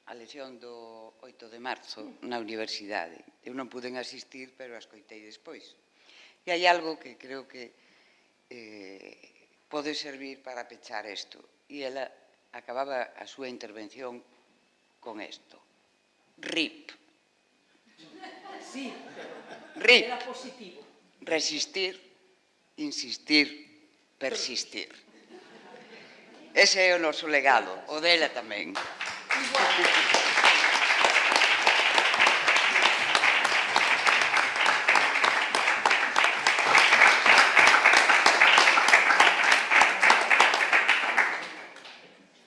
a lección do 8 de marzo na universidade. Eu non puden asistir, pero a escoitei despois. E hai algo que creo que pode servir para pechar isto. E ela acababa a súa intervención con isto. RIP. Sí, RIP. era positivo. Resistir, insistir, persistir. Ese é o noso legado, o dela tamén. Igual.